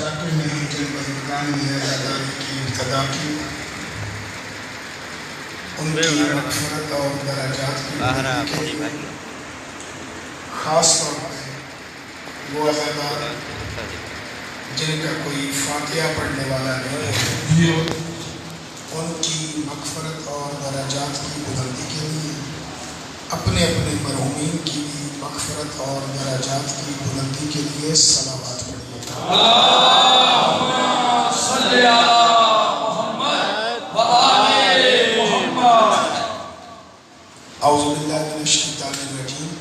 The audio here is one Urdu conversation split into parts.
چاٹے نے جن بزرگان نے اداداری کی ابتدا کی، ان کی مغفرت اور درجات کی بلندی کے لیے خاص طور پر وہ ادادار جن کا کوئی فاتحہ پڑھنے والا نہیں ہے، ان کی مغفرت اور درجات کی بلندی کے لیے اپنے اپنے مرحومین کی مغفرت اور درجات کی بلندی کے لیے صلوات پڑھیے۔ اللہم صلی علی محمد و آل محمد۔ اعوذ باللہ من الشیطان الرجیم،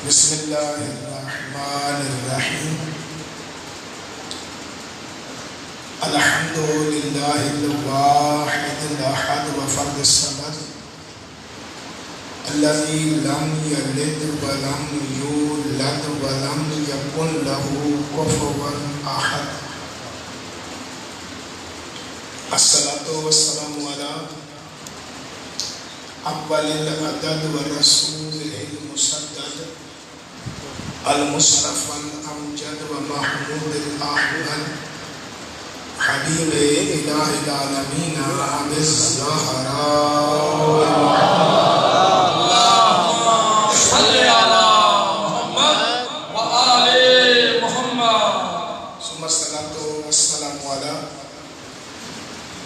بسم اللہ الرحمن الرحیم، الحمد للہ الواحد الاحد وفرد الصمد الذي لم يلد ولم يولد ولم يكن له كفوا احد۔ الصلاة والسلام على اول العدد ورسول المسدد المصطفى الامجد ومحمود الاحمد حبیب الہ العالمین ابی الزہراء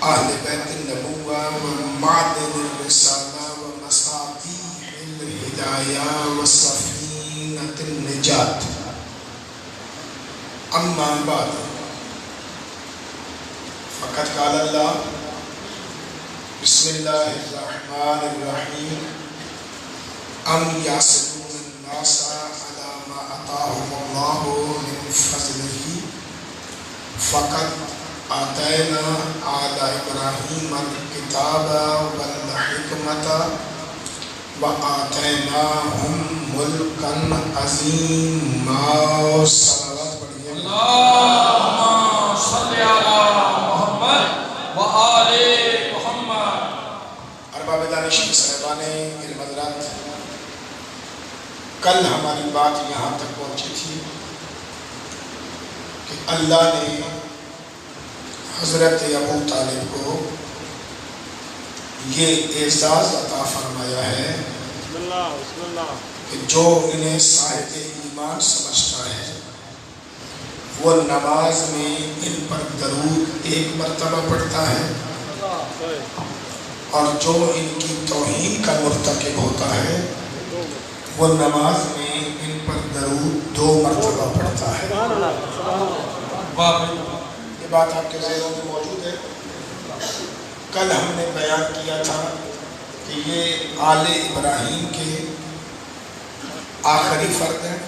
اہل بیت النبوہ ومعدن الرسالہ ومصابیح الہدایہ وسفینۃ النجات، اما بعد فقد قال اللہ بسم اللہ الرحمن الرحیم ام یحسدون الناس علی ما آتاہم اللہ من فضلہ فقد آتینا آل ابراہیم الکتاب والحکمت وآتیناہم ملکا عظیما۔ صلوات پڑھیے۔ اللہم صلی علی محمد و آل محمد۔ ارباب دانشی صاحبان علم حضرات، کل ہماری بات یہاں تک پہنچی تھی کہ اللہ نے حضرت ابو طالب کو یہ اعزاز عطا فرمایا ہے کہ جو انہیں صاحب ایمان سمجھتا ہے وہ نماز میں ان پر درود ایک مرتبہ پڑھتا ہے، اور جو ان کی توہین کا مرتکب ہوتا ہے وہ نماز میں ان پر درود 2 مرتبہ پڑھتا ہے۔ یہ بات آپ کے ذہنوں میں موجود ہے۔ کل ہم نے بیان کیا تھا کہ یہ آل ابراہیم کے آخری فرد ہیں،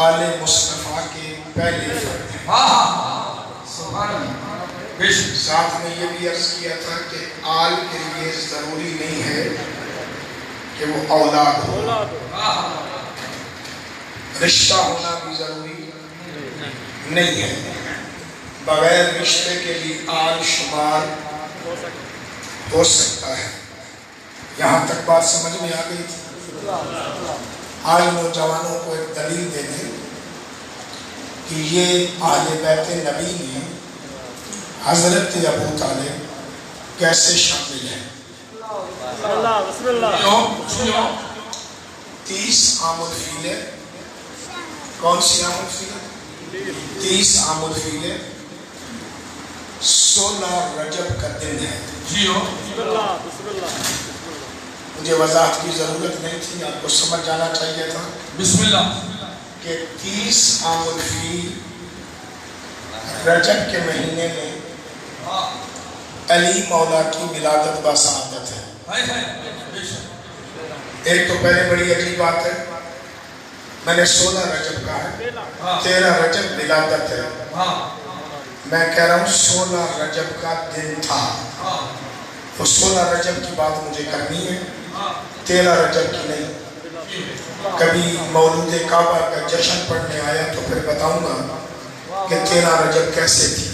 آل مصطفیٰ کے پہلے فرد ہیں۔ ساتھ میں یہ بھی عرض کیا تھا کہ آل کے لیے ضروری نہیں ہے کہ وہ اولاد ہو، رشتہ ہونا بھی ضروری نہیں ہے، بغیر رشتے کے بھی آل شمار ہو سکتا ہے۔ یہاں تک بات سمجھ میں آ گئی تھی۔ آج نوجوانوں کو ایک دلیل دے دیں کہ یہ اہل بیت نبی میں حضرت ابو طالب کیسے شامل ہیں۔ 30 عام الفیل ہے۔ کون سی عام الفیل ہے؟ 30 عام الفیل ہے، 16 رجب کا دن ہے۔ مجھے وضاحت کی ضرورت نہیں تھی، آپ کو سمجھ جانا چاہیے تھا بسم اللہ کہ 30 عام الفیل رجب کے مہینے میں علی مولا کی ولادت بسعادت ہے۔ ایک تو پہلے بڑی عجیب بات ہے، میں نے 16 رجب کہا ہے، 13 رجب ولادت ہے، میں کہہ رہا ہوں 16 رجب کا دن تھا۔ وہ 16 رجب کی بات مجھے کرنی ہے، 13 رجب کی نہیں۔ کبھی مولود کعبہ کا جشن پڑھنے آیا تو پھر بتاؤں گا کہ 13 رجب کیسے تھی۔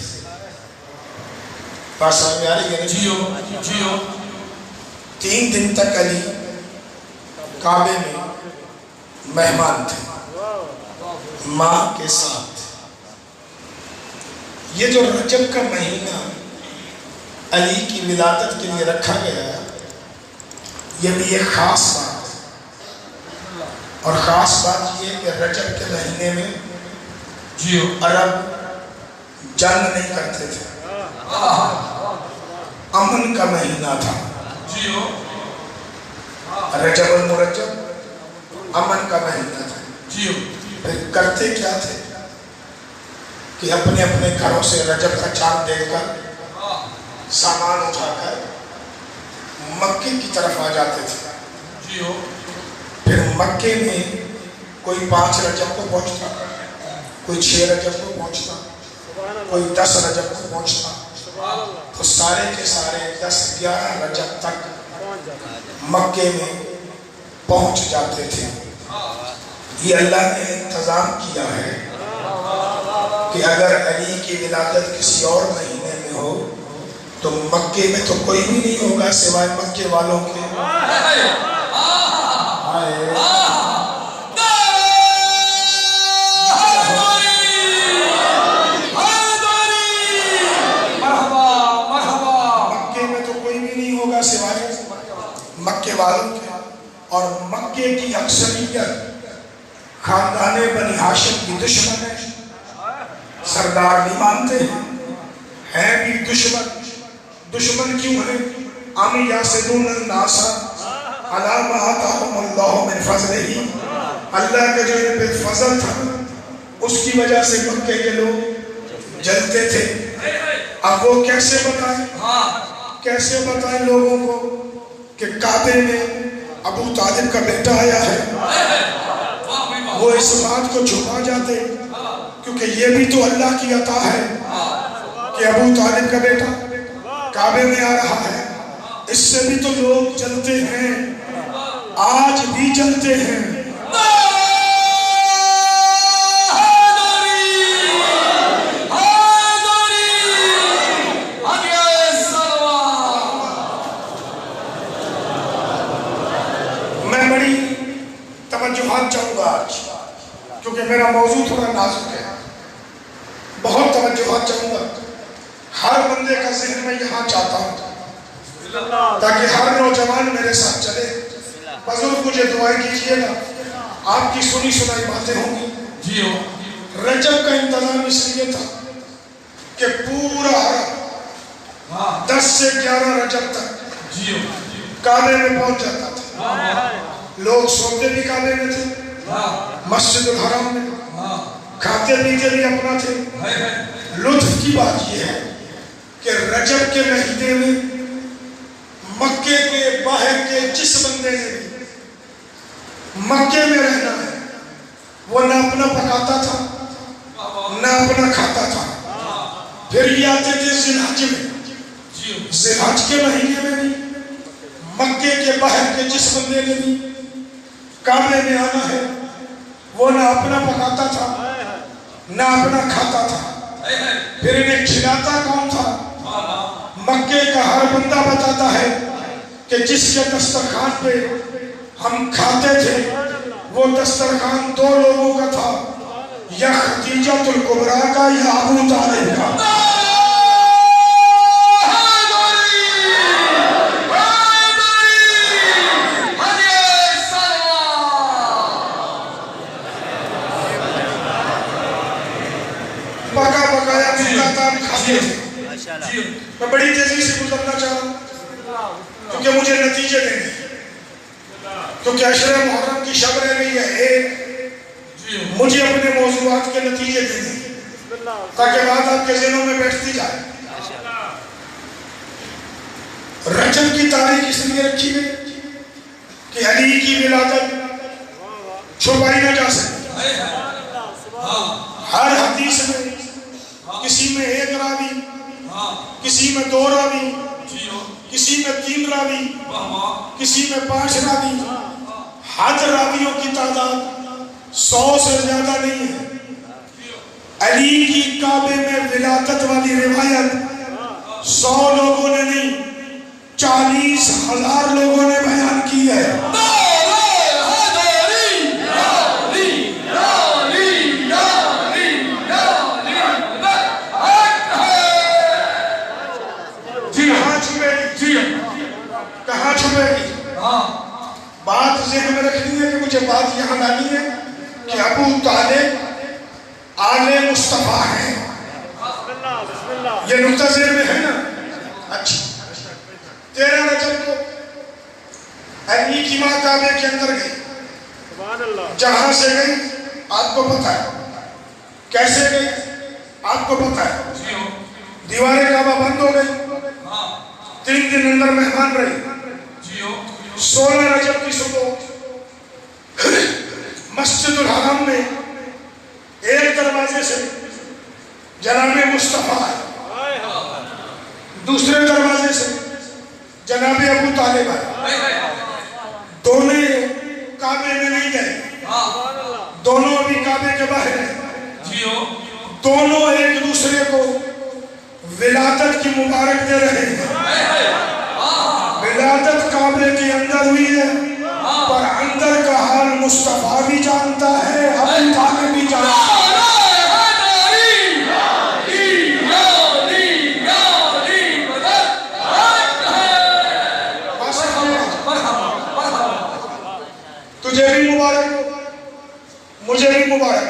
بات سمجھ میں آ رہی ہے؟ جیو 3 دن تک علی کعبے میں مہمان تھے، ماں کے ساتھ. یہ جو رجب کا مہینہ علی کی ولادت کے لیے رکھا گیا ہے، یہ بھی ایک خاص بات ہے. اور خاص بات یہ کہ رجب کے مہینے میں عرب جنگ نہیں کرتے تھے، امن کا مہینہ تھا. رجب المرجب امن کا مہینہ تھا. پھر کرتے کیا تھے کہ اپنے اپنے گھروں سے رجب کا چاند دیکھ کر سامان اٹھا کر مکے کی طرف آ جاتے تھے. پھر مکے میں کوئی 5 رجب کو پہنچتا، کوئی 6 رجب کو پہنچتا، کوئی 10 رجب کو پہنچتا. تو سارے کے سارے 10-11 رجب تک مکے میں پہنچ جاتے تھے. یہ اللہ نے انتظام کیا ہے کہ اگر علی کی ولادت کسی اور مہینے میں ہو تو مکے میں تو کوئی بھی نہیں ہوگا سوائے مکے والوں کے. مکے میں تو کوئی بھی نہیں ہوگا سوائے مکے والوں کے. اور مکے کی اکثریت خاندان بنی ہاشم کی دشمن ہے. سردار نہیں مانتے ہیں بھی دشمن. دشمن کیوں ہے؟ ام یاسدون الناس علی ما آتاہم اللہ من فضلہ. اللہ کا جو ان پہ فضل تھا اس کی وجہ سے مکے کے لوگ جلتے تھے. اب وہ کیسے بتائیں لوگوں کو کہ کعبے میں ابو طالب کا بیٹا آیا ہے. وہ اس بات کو چھپا جاتے کیونکہ یہ بھی تو اللہ کی عطا ہے کہ ابو طالب کا بیٹا کعبے میں آ رہا ہے. اس سے بھی تو لوگ جلتے ہیں، آج بھی جلتے ہیں. میں بڑی توجہات چاہوں گا آج کیونکہ میرا موضوع تھوڑا نازک ہے. بہت توجہات چاہوں گا. ہر بندے کا ذہن میں یہاں چاہتا ہوں تاکہ ہر نوجوان میرے ساتھ چلے. بزرگ مجھے دعائیں کیجئے گا، آپ کی سنی سنائی باتیں ہوں گی. رجب کا انتظام اس لیے تھا کہ پورا عرب 10 سے 11 رجب تک کعبے میں پہنچ جاتا تھا. لوگ سوتے بھی کعبے میں تھے، مسجد الحرام میں کھاتے پیتے بھی اپنا تھے. لطف کی بات یہ ہے کہ رجب کے مہینے میں مکے کے باہر کے جس بندے نے بھی مکے میں رہنا ہے وہ نہ اپنا پکاتا تھا نہ اپنا کھاتا تھا. پھر یہ آتے تھے ذی الحج میں. ذی الحج کے مہینے میں بھی مکے کے باہر کے جس بندے نے بھی کعبے میں آنا ہے وہ نہ اپنا پکاتا تھا نہ اپنا کھاتا تھا. پھر انہیں کھلاتا کون تھا؟ مکے کا ہر بندہ بتاتا ہے کہ جس کے دسترخوان پہ ہم کھاتے تھے وہ دسترخوان 2 لوگوں کا تھا، یا خدیجہ الکبریٰ کا یا ابو طالب کا. پکا پکایا ملتا کھاتے تھے. میں بڑی تیزی سے گزرنا چاہ رہا ہوں کیونکہ مجھے نتیجے دینے، کیونکہ عشرہ محرم کی شب رہ گئی ہے ایک. مجھے اپنے موضوعات کے نتیجے دینے تاکہ بات آپ کے ذہنوں میں بیٹھتی جائے. رجب کی تاریخ اس لیے رکھی گئی کہ علی کی ولادت چھپائی نہ جا سکے. ہر حدیث میں کسی میں 1 راوی، کسی میں 2 راوی، کسی میں 3 راوی، کسی میں 5 راوی. حد راویوں کی تعداد 100 سے زیادہ نہیں ہے. علی کی کعبے میں ولادت والی روایت 100 لوگوں نے نہیں 40,000 لوگوں نے بیان کی ہے. ابو طالب آل مصطفیٰ ہیں. یہ نقطہ ذہن میں ہے نا؟ اچھا 13 رجب کو علی کی ماں کعبے کے اندر گئی. جہاں سے گئی آپ کو پتہ ہے، کیسے گئی آپ کو پتہ ہے. دیواریں کعبہ بند ہو گئی، 3 دن اندر مہمان رہی. 16 رجب کی صبح مسجد الحرام میں ایک دروازے سے جناب مصطفیٰ ہے، دوسرے دروازے سے جناب ابو طالب ہے. دونوں کعبے میں نہیں گئے، دونوں ابھی کعبے کے باہر ہیں. دونوں ایک دوسرے کو ولادت کی مبارک دے رہے ہیں. ولادت کعبے کے اندر ہوئی ہے، پر اندر کا حال مصطفیٰ بھی جانتا ہے، ابو طالب بھی جانتا ہے. تجھے بھی مبارک، مجھے بھی مبارک.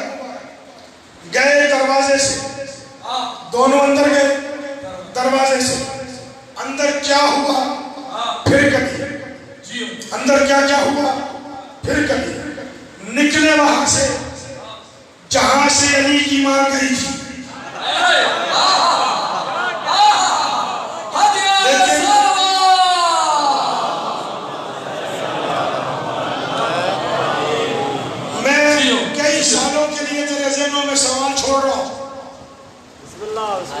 گئے دروازے سے، دونوں اندر گئے دروازے سے. اندر کیا ہوا پھر کبھی، اندر کیا کیا ہوا پھر کبھی. نکلے وہاں سے جہاں سے علی کی ماں گئی تھی. سالوں کے لیے تیرے ذہنوں میں سوال چھوڑ رہا ہوں،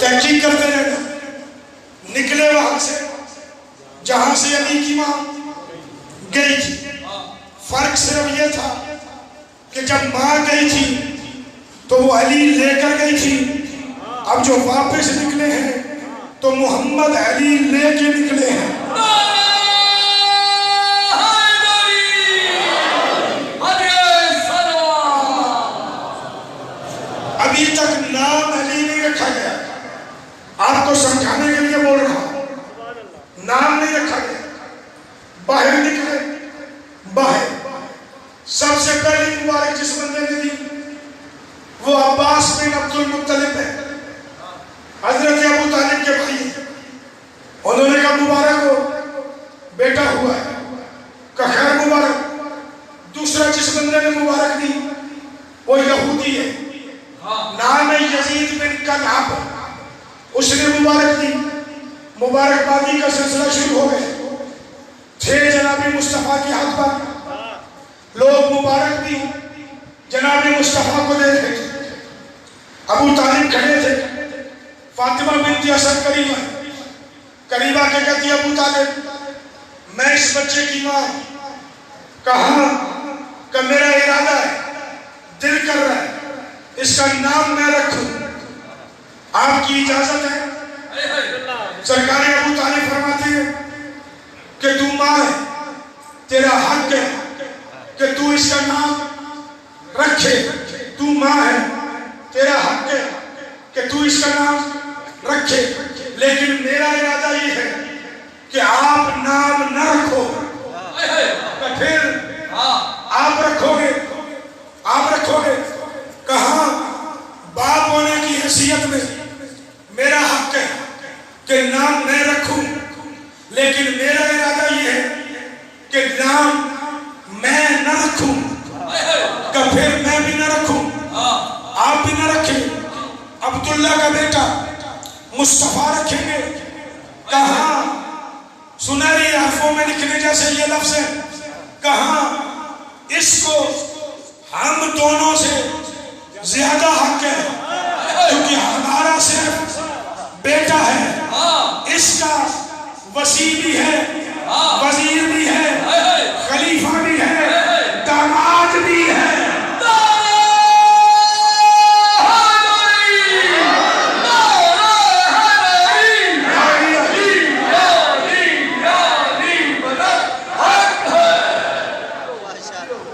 تحقیق کرتے رہنا. نکلے وہاں سے جہاں سے علی کی ماں گئی تھی. فرق صرف یہ تھا کہ جب ماں گئی تھی تو وہ علی لے کر گئی تھی. اب جو واپس نکلے ہیں تو محمد علی لے کے نکلے ہیں. ابھی تک نام علی نہیں رکھا گیا، آپ کو سمجھانے کے لیے بول رہا ہوں. نام نہیں رکھا گیا. باہر نکلے، باہر سب سے پہلی مبارک جس بندے نے دی وہ عباس بن عبد المطلب ہے، حضرت ابو طالب کے بھائی. انہوں نے کہا مبارک ہو، بیٹا ہوا ہے، کہ خیر مبارک. دوسرا جس بندے نے مبارک دی وہ یہودی ہے، نام ہے یزید بن کلعب. اس نے مبارک دی. مبارکبادی کا سلسلہ شروع ہو گیا. تھے جناب مصطفیٰ کی حق پر لوگ مبارک بھی جناب مصطفیٰ کو دے رہے تھے. ابو طالب کھڑے تھے. فاطمہ بنت اسد قریبہ کے کہتی ابو طالب میں اس بچے کی ماں. کہا کہ میرا ارادہ ہے، دل کر رہا ہے اس کا نام میں رکھوں، آپ کی اجازت ہے؟ سرکار ابو طالب فرماتے ہیں کہ تو ماں ہے، تیرا حق ہے کہ تو اس کا نام رکھے. تو ماں ہے، تیرا حق ہے کہ تو اس کا نام رکھے. لیکن میرا ارادہ یہ ہے کہ آپ نام نہ رکھو. پھر آپ رکھو گے، آپ رکھو گے. کہاں باپ ہونے کی حیثیت میں میرا حق ہے کہ نام میں رکھوں، لیکن میرا ارادہ یہ ہے کہ نام میں نہ رکھوں. کہ پھر میں بھی نہ رکھوں، آپ بھی نہ رکھیں. عبداللہ کا بیٹا مصطفیٰ رکھیں گے. کہاں سنہری حرفوں میں لکھنے جیسے یہ لفظ ہے. کہاں اس کو ہم دونوں سے زیادہ حق ہے کیونکہ ہمارا صرف بیٹا ہے، اس کا وسیع بھی ہے، وزیر بھی ہے، خلیفہ بھی ہے، داماد بھی ہے.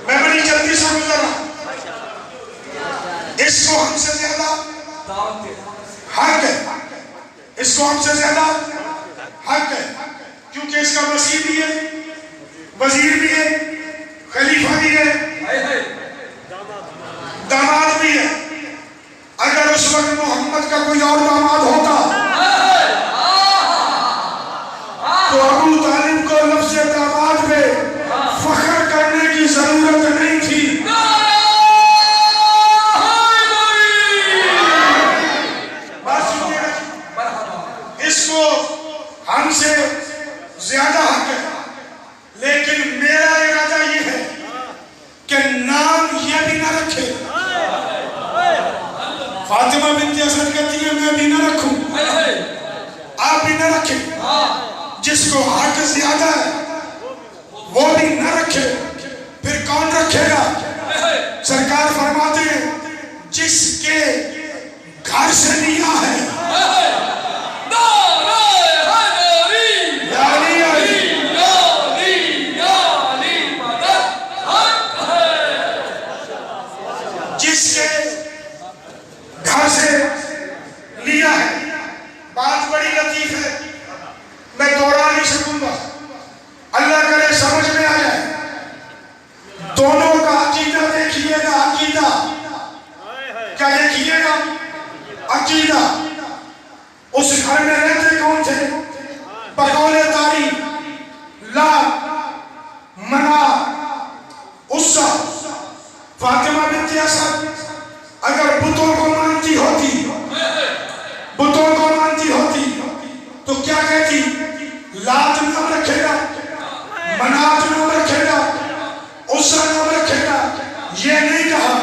میں بڑی جلدی سے گزر رہا ہوں. اس کو ہم سے زیادہ حق ہے، اس کو ہم سے زیادہ حق ہے کیونکہ اس کا وسیع بھی ہے، وزیر بھی ہے، خلیفہ بھی ہے، داماد بھی ہے. اگر اس وقت محمد کا کوئی اور داماد ہوتا تو ابو طالب کو لفظ داماد پہ فخر کرنے کی ضرورت نہیں تھی. اس کو ہم سے زیادہ حق ہے، لیکن میرا ارادہ یہ ہے کہ نام یہ بھی نہ رکھے. فاطمہ بنت اسد کہتی ہے میں بھی نہ رکھوں، آپ بھی نہ رکھیں. جس کو حق زیادہ ہے وہ بھی نہ رکھے، پھر کون رکھے گا؟ سرکار فرماتے ہیں جس کے گھر سے لیا ہے. جس کے گھر سے لیا ہے. بات بڑی لطیف ہے، میں دوہرا نہیں سکوں گا، اللہ کرے سمجھ میں آ جائے. دونوں کا عقیدہ دیکھیے گا. عقیدہ کیا دیکھیے گا؟ عقیدہ. اس گھر میں رہتے کون تھے؟ بقول تاریخ لات، منات، عزا. فاطمہ بنت اسد اگر بتوں کو مانتی ہوتی، بتوں کو مانتی ہوتی تو کیا کہتی؟ لات نام رکھے گا، منات نام رکھے گا، عزا نام رکھے گا. یہ نہیں کہا.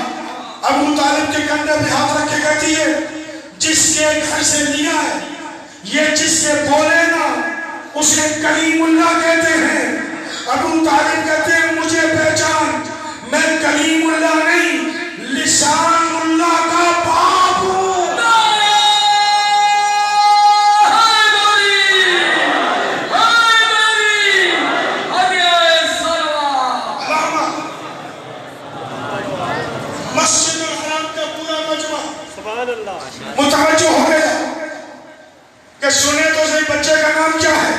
ابو طالب کے کندھے پہ ہاتھ رکھ کے کہتی ہے جس کے گھر سے لیا ہے، یہ جس سے بولے نا اسے کلیم اللہ کہتے ہیں. ابو طالب کہتے ہیں مجھے پہچان، میں کلیم اللہ نہیں لسان اللہ کا باپ ہوں. مسجد الحرام کا پورا مجمع متوجہ ہو گیا کہ سنے تو صحیح بچے کا نام کیا ہے.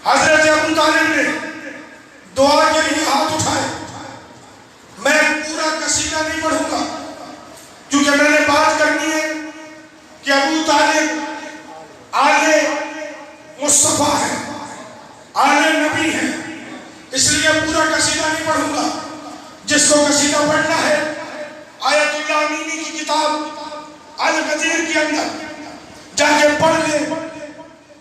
حضرت ابو طالب نے دعا کے لیے ہاتھ اٹھائے. میں پورا قصیدہ نہیں پڑھوں گا کیونکہ میں نے بات کرنی ہے کہ ابو طالب آل مصطفیٰ ہے، آل نبی ہے، اس لیے پورا قصیدہ نہیں پڑھوں گا. جس کو قصیدہ پڑھنا ہے آیت اللہ امینی کی کتاب الغدیر کے اندر جا کے پڑھ لے.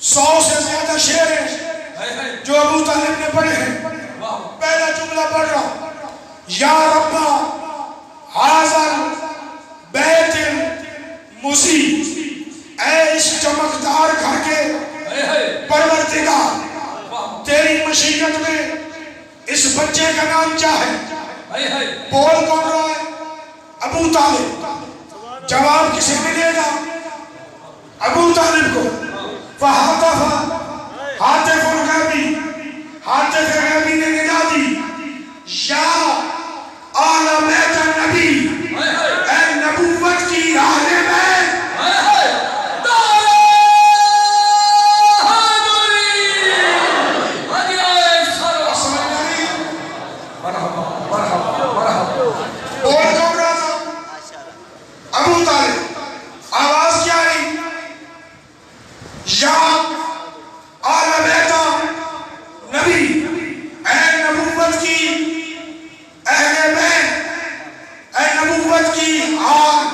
100 سے زیادہ شعر ہیں جو ابو طالب نے پڑھے ہیں. پہلا جملہ پڑھ رہا ہوں. یا ربا حاضر بیت مزید، اے اس چمکدار گھر کے پروردگار تیری مشیت میں اس بچے کا نام کیا ہے؟ بول کون رہا ہے؟ ابو طالب. جواب کسے ملے گا؟ ابو طالب کو. فہاتف ہاتف الغیبی، ہاتف الغیبی نے ندا دی یا آل بیت النبی، اے نبوت کی آل بیت. ابو طالب. آواز کیا آئی؟ یا آل بیت نبی، اے نبوت کی اہل بیت، اے نبوت کی آل.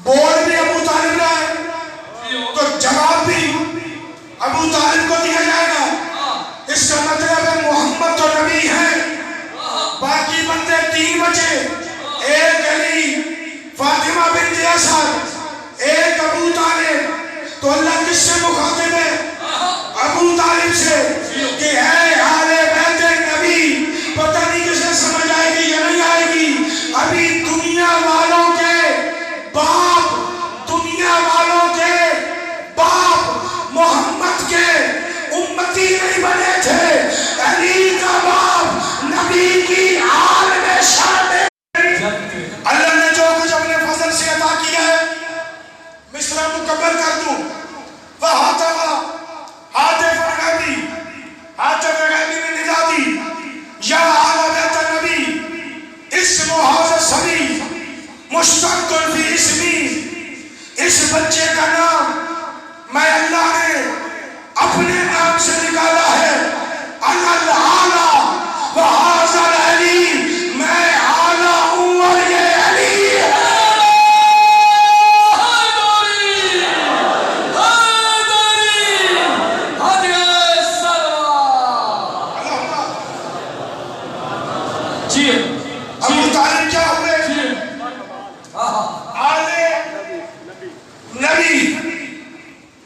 بول بھی ابو طالب رہا ہے تو جواب بھی ابو طالب کو دیا جائے گا. اس کا مطلب ہے محمد تو نبی ہے، باقی بندے 3 بچے. ایک علی، فاطمہ بنت اسد، ایک ابو طالب. تو اللہ کس سے مخاطب ہے؟ ابو طالب سے کہ اے آل بیت نبی. پتہ نہیں کسے سمجھ آئے گی یا نہیں آئے گی. ابھی دنیا والوں کے باپ، دنیا والوں کے باپ محمد کے امتی نہیں بنے تھے. علی کا باپ نبی کی آل میں شامل. اللہ نے جو کچھ اپنے فضل سے عطا کیا ہے مصرع مکمل کر دوں. ہاتف الغیبی نے ندا دی یا آل بیت النبی اسم حاضر سبی مشتق فی اسمی، اس بچے کا نام میں اللہ نے اپنے نام سے نکالا ہے، انا العالی وہذا العلی، میں اعلیٰ ہوں اور یہ علی ہے۔ ابو طالب کیا ہوئے؟ آلے نبی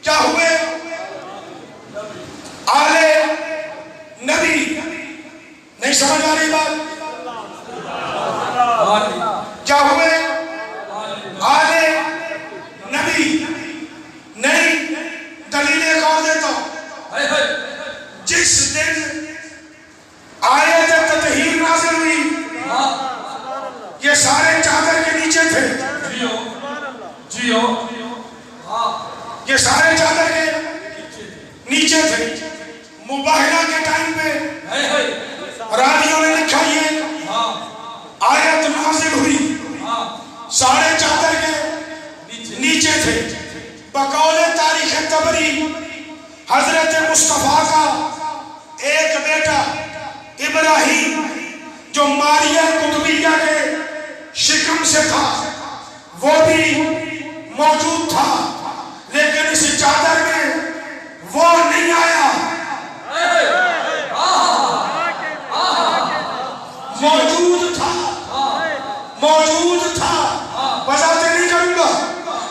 کیا ہوئے؟ آلے نبی۔ نہیں سمجھ آ رہی بات؟ کیا ہوئے؟ آلے نبی۔ نہیں، دلیل ایک اور دیتا ہوں۔ جس دن آیت تطہیر نازل ہوئی، یہ سارے چادر کے نیچے تھے، یہ سارے چادر کے نیچے تھے۔ مباہلہ کے ٹائم پہ راویوں نے لکھا یہ آیت نازل ہوئی، سارے چادر کے نیچے تھے۔ بقول تاریخ طبری حضرت مصطفیٰ کا ایک بیٹا ابراہیم جو ماریہ قطبیہ کے شکم سے تھا، وہ بھی موجود تھا، لیکن اس چادر میں وہ نہیں آیا۔ موجود تھا، وضاحت نہیں کروں گا،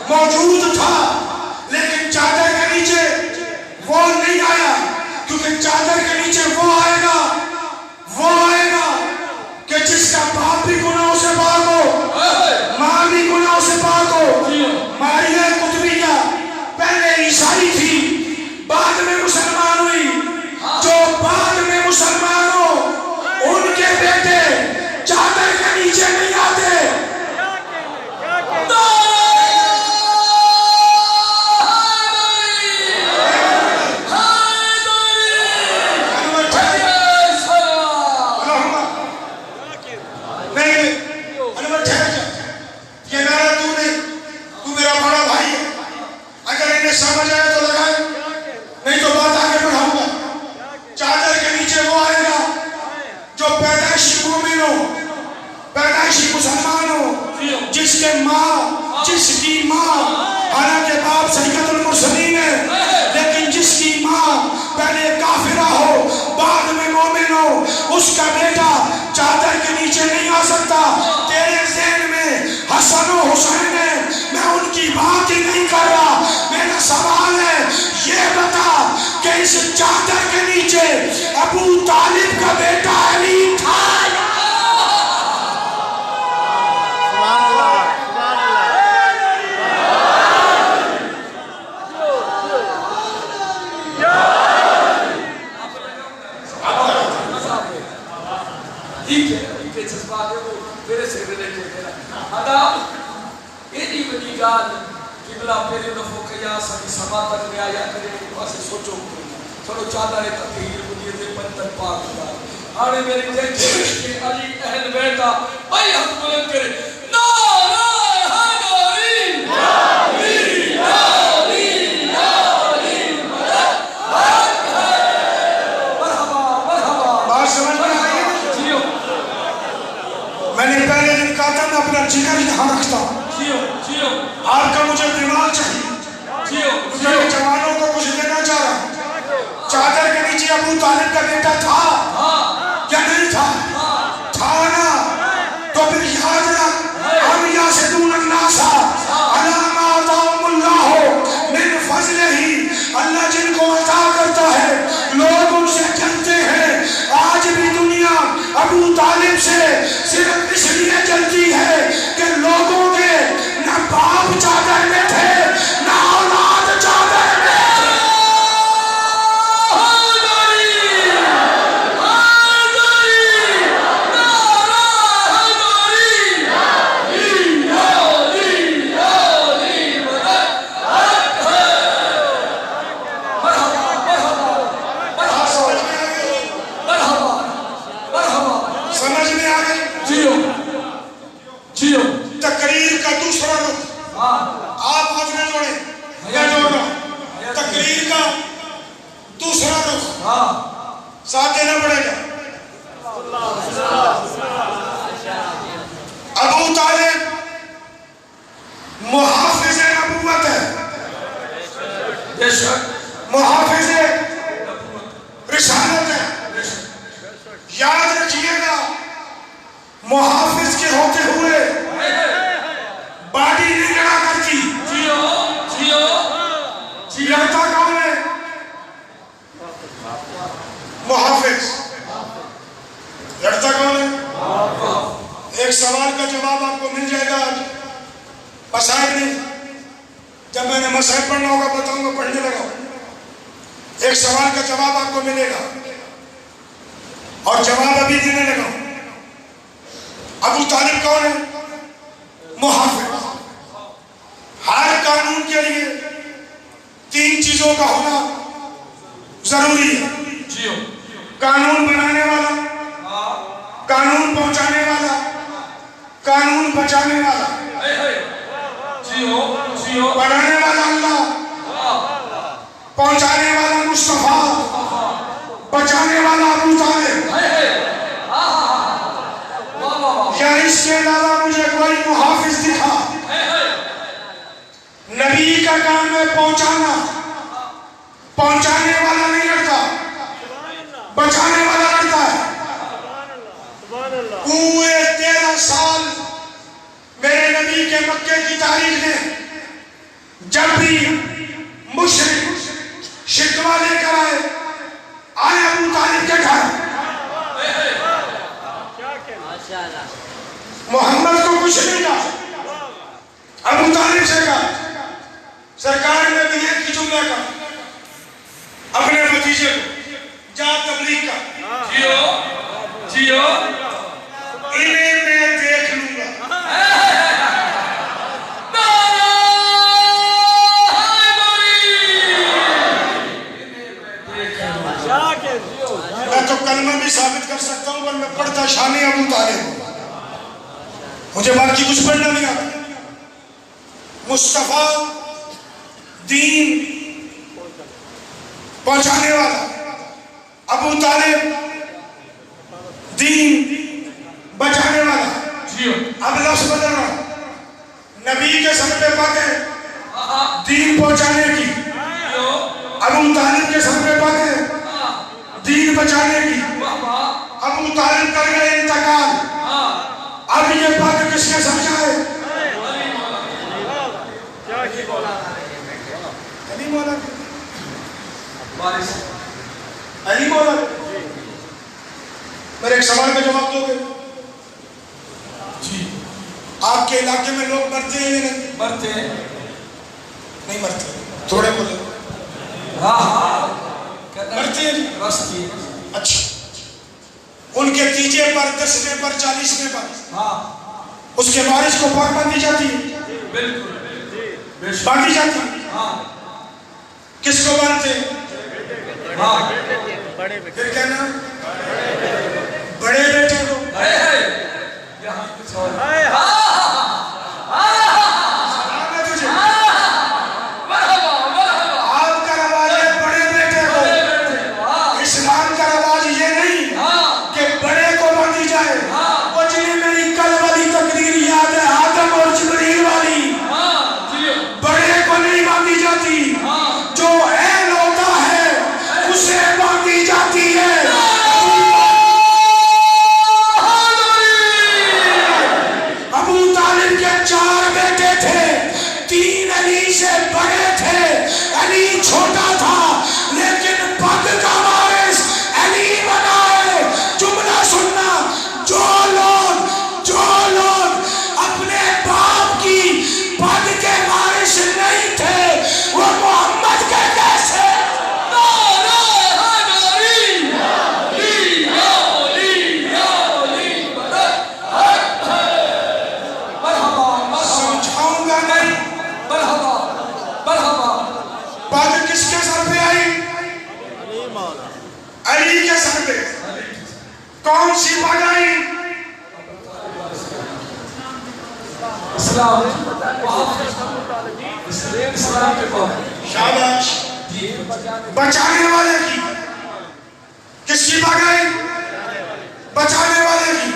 موجود تھا، لیکن چادر کے نیچے وہ نہیں آیا، کیونکہ چادر کے نیچے وہ آئے گا کہ جس کا باپ بھی گناہوں سے پاک ہو، ماں بھی گناہوں سے پاک ہو۔ ماریہ قطبیہ پہلے عیسائی تھی، بعد میں مسلمان ہوئی۔ جو بعد میں مسلمان ہو ان کے بیٹے چادر کے نیچے نہیں آتے۔ سمجھ آئے تو لگائے، نہیں تو بات آگے بڑھاؤں گا۔ چادر کے نیچے وہ آئے گا جو پیدائشی مومن ہو، پیدائشی مسلمان ہو، جس کی ماں حالانکہ باپ سید المرسلین ہے، لیکن جس کی ماں پہلے کافرہ ہو بعد میں مومن ہو، اس کا بیٹا چادر کے نیچے نہیں آ سکتا۔ تیرے ذہن میں حسن و حسین ہے، میں ان کی بات ہی نہیں کر رہا۔ میرا سوال ہے، یہ بتا کہ اس چادر کے نیچے ابو طالب کا بیٹا علی تھا؟ چلو چادر تطہیر مجھے دے پنتن پاک دا آنے میرے دیکھے کہ علی اہل بیٹا بھائی ہم بلند کرے نعرہ حیدری یا علی یا علی یا علی مدد مرحبا مرحبا۔ بات سمجھ میں آئی؟ میں نے پہلے دن کہا تھا میں اپنا جگر یہاں رکھتا ہوں، آپ کا مجھے دماغ چاہیے، مجھے جوانوں کو کچھ دینا چاہ رہا ہوں۔ چادر کے نیچے ابو طالب کا بیٹا تھا یا نہیں تھا؟ تھا نا، تو پھر یاد رکھ ہم یاسدون الناس علی ما آتاہم اللہ من فضلہ، اللہ جن کو عطا کرتا ہے لوگ ان سے جلتے ہیں۔ آج بھی دنیا ابو طالب سے صرف اس لیے جلتی ہے کہ لوگوں کے نہ باپ چادر میں تھے نہ اولاد چادر میں۔ آپ ہاتھ میں جوڑیں، میں جوڑ رہا ہوں۔ تقریر کا دوسرا رخ ساتھ دینا پڑے گا۔ ابو طالب محافظ نبوت ہے، محافظ رسالت ہے۔ یاد رکھیے گا، محافظ کے ہوتے ہوئے باڈی نہیں لڑا کرتی۔ لڑتا کون ہے؟ محافظ۔ لڑتا کون ہے؟ ایک سوال کا جواب آپ کو مل جائے گا مسائل نہیں، جب میں نے مسائل پڑھنا ہوگا بتاؤں گا، پڑھنے لگا۔ ایک سوال کا جواب آپ کو ملے گا اور جواب ابھی دینے لگا۔ ابو طالب کون ہے؟ محافظ۔ ہر قانون کے لیے تین چیزوں کا ہونا ضروری ہے: قانون بنانے والا، قانون پہنچانے والا، قانون بچانے والا۔ بنانے والا اللہ، پہنچانے والا مصطفیٰ، بچانے والا ابو طالب۔ یا اس کے علاوہ مجھے کوئی محافظ دکھا۔ نبی کا کام ہے پہنچانا، پہنچانے والا نہیں لڑتا، بچانے والا لڑتا ہے۔ پورے 13 سال میرے نبی کے مکے کی تاریخ میں جب بھی مشرک شکوہ لے کر آئے ابو طالب کے گھر، محمد کو کچھ نہیں کہا، ابو طالب سے کہا۔ سرکار نے بھی ایک ہی جملہ کہا اپنے بھتیجے کو، جا تبلیغ کا، انہیں میں دیکھ لوں گا۔ میں تو کلمہ بھی ثابت کر سکتا ہوں، پر میں پڑھتا شان ابو طالب ہوں، مجھے باقی کچھ پڑھنا نہیں آتا۔ مصطفیٰ دین پہنچانے والا، ابو طالب دین بچانے والا۔ اب لفظ بدل رہا، نبی کے سر پہ پاتے دین پہنچانے کی، ابو طالب کے سر پہ پاتے دین بچانے کی۔ ابو طالب کر گئے انتقال، اب یہ بات کس نے سمجھا ہے؟ علی مولا۔ میرے ایک سوال کا جواب دو گے؟ جی۔ آپ کے علاقے میں لوگ مرتے ہیں یا نہیں؟ مرتے ہیں؟ نہیں مرتے، تھوڑے بولے۔ مرتے ہیں؟ اچھا، ان کے تیجے پر، 10ویں پر، 40ویں پر اس کے وارث کو پاک باندھی جاتی ہے؟ بالکل باندھی جاتی ہے۔ کس کو باندھتے ہیں؟ پھر کہنا بڑے بیٹے کو۔ آپ کا رواج ہے بڑے بیٹے کو، اسلام کا رواج یہ نہیں کہ بڑے کو باندھی جائے۔ وہ جنہیں میری کل والی تقریر یاد ہے، آدم اور جبریل والی، بڑے کو نہیں باندھی جاتی، جو اہل ہوتا ہے اسے باندھی جاتی ہے۔ ابو طالب کے 4 بیٹے تھے، 3 علی سے بڑے تھے، علی چھوٹا تھا، لیکن پگ کا وارث علی بنا ہے۔ جملہ سننا، جو لوگ اپنے باپ کی پگ کے وارث نہیں تھے، وہ محمد کے کیسے؟ سمجھاؤں گا نہیں۔ پگ کس کے سر پہ آئی؟ علی کے سر پہ۔ کون سی پگ آئی؟ اسلام اسلام کے بعد شاباش بچانے والے کی کس کی بغیر بچانے والے کی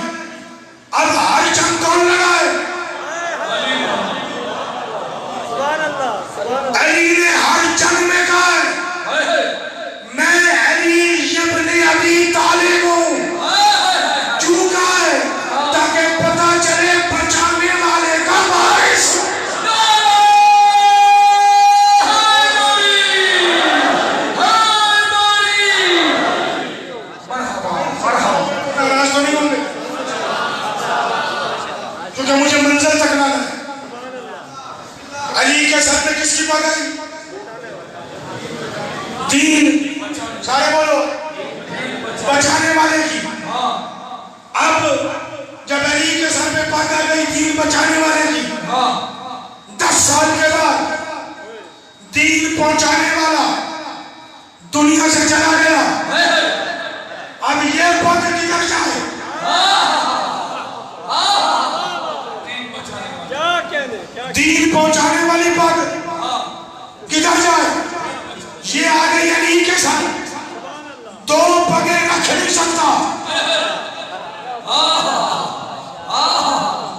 اب ہر جنگ کون لڑائے علی نے ہر جنگ میں کہا ہے میں علی ابن ابی طالب ہوں کیوں کہا ہے تاکہ پتہ چلے بچانے والے کا وارث کیونکہ مجھے منزل تک لانا ہے علی کے سر پہ کس کی پگڑی دین سارے بولو بچانے والے کی اب جب علی کے سر پہ پگڑ گئی دین بچانے والے کی 10 سال کے بعد دین پہنچانے والا دنیا سے چلا گیا اب یہ پگ کدھر جائے دین پہنچانے والی پگ کدھر جائے یہ آ گئی علی کے ساتھ 2 پگیں رکھ نہیں سکتا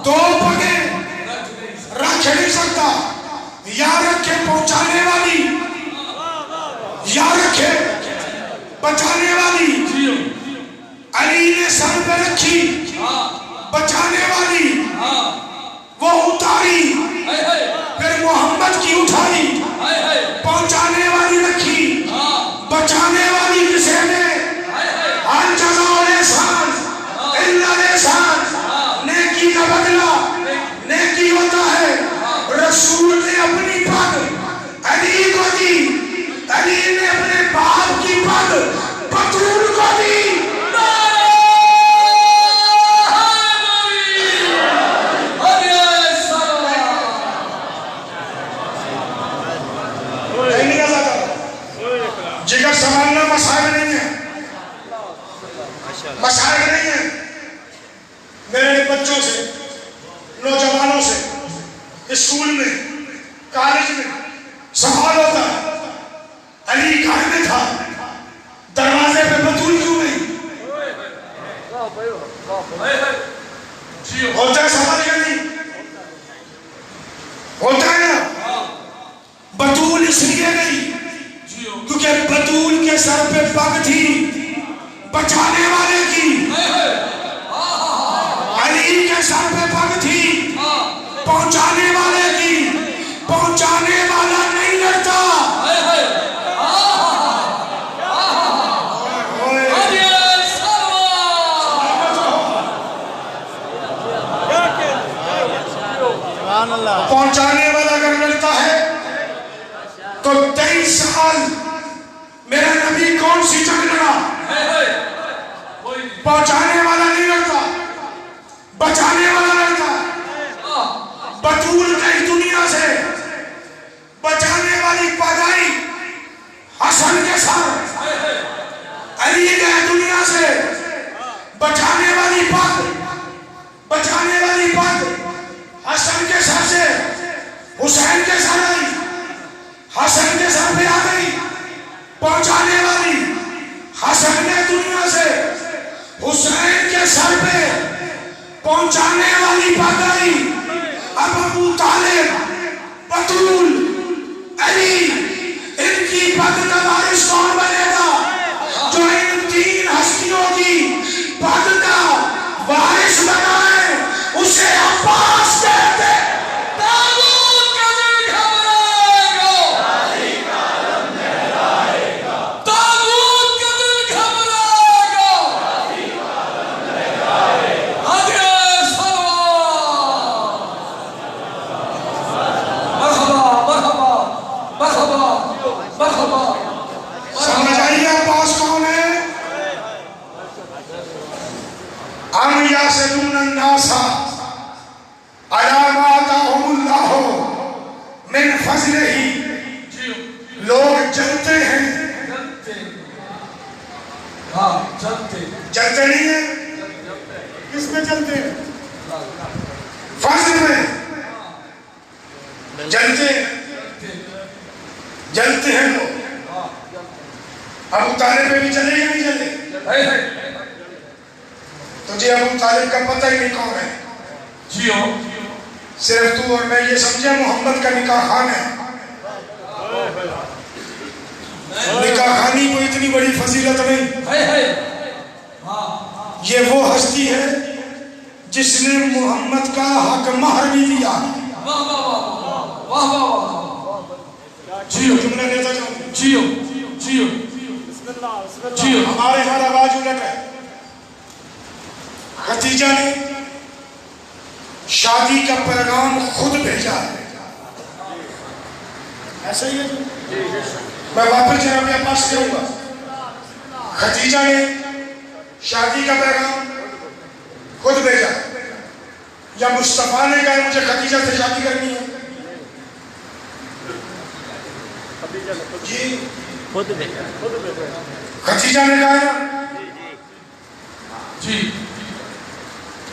2 پگیں رکھ نہیں سکتا یا رکھے پہنچانے والی یا رکھے بچانے والی علی نے سر پہ رکھی بچانے والی وہ اتاری پھر محمد کی اٹھائی پہنچانے والی رکھی بچانے والی کسے نے ہر جزا اور احسان الا الاحسان نیکی کا بدلہ نیکی ہوتا ہے رسول نے اپنی پگ علی کو دی علی نے اپنے باپ کی پگ بطول کو دی جگر سنبھالنا مسائل نہیں ہے مسائل نہیں ہے میرے بچوں سے نوجوانوں سے اسکول میں کالج میں سوال ہوتا ہے علی گھر میں تھا دروازے پہ بطول کیوں نہیں ہوتا ہے سوال یا نہیں ہوتا ہے نا بطول اس لیے نہیں کیونکہ بطول کے سر پہ پگ تھی بچانے والے کی علی کے سر پہ پگ تھی پہنچانے والے کی پہنچانے والا نہیں لڑتا پہنچانے والا اگر لڑتا ہے تو 23 سال میرا نبی کون سی جنگ لڑا پہنچانے والا نہیں لڑتا بچانے والا لڑتا بطول گئی دنیا سے بچانے والی پگائی حسن کے ساتھ علی گئے دنیا سے بچانے والی پگ حسن کے سر سے حسین کے سر آئی حسن کے سر پہ آ گئی پہنچانے والی حسن نے دنیا سے حسین کے سر پہ پہنچانے والی پگ آئی اب ابو طالب بطول علی ان کی پگ کا وارث کون بنے گا جو ان 3 ہستیوں کی پگ کا وارث بنا ہے اسے عباس کہتے سمجھ آئیے عباس کون ہے ام یحسدون الناس علی ما آتاہم اللہ من فضلہ لوگ جلتے ہیں جلتے نہیں ہیں کس میں جلتے ہیں فضل میں طالب پہ بھی چلے یا نہیں چلے؟ تجھے ابو طالب کا پتہ ہی نہیں کون ہے. صرف تو اور میں یہ سمجھے محمد کا نکاح خان ہے. نکاح خانی کو اتنی بڑی فضیلت نہیں. یہ وہ ہستی ہے جس نے محمد کا حق مہر بھی دیا. جیو جملہ دیتا جاؤں. جیو جیو جیو. ہمارے ہر آواز الٹ ہے. خدیجہ نے شادی کا پیغام خود بھیجا. ایسا ہی ہے جی. میں واپس جناب کے پاس کروں گا. خدیجہ نے شادی کا پیغام خود بھیجا یا مصطفیٰ نے کہا مجھے خدیجہ سے شادی کرنی ہے؟ جی خدیجہ نے کہا جی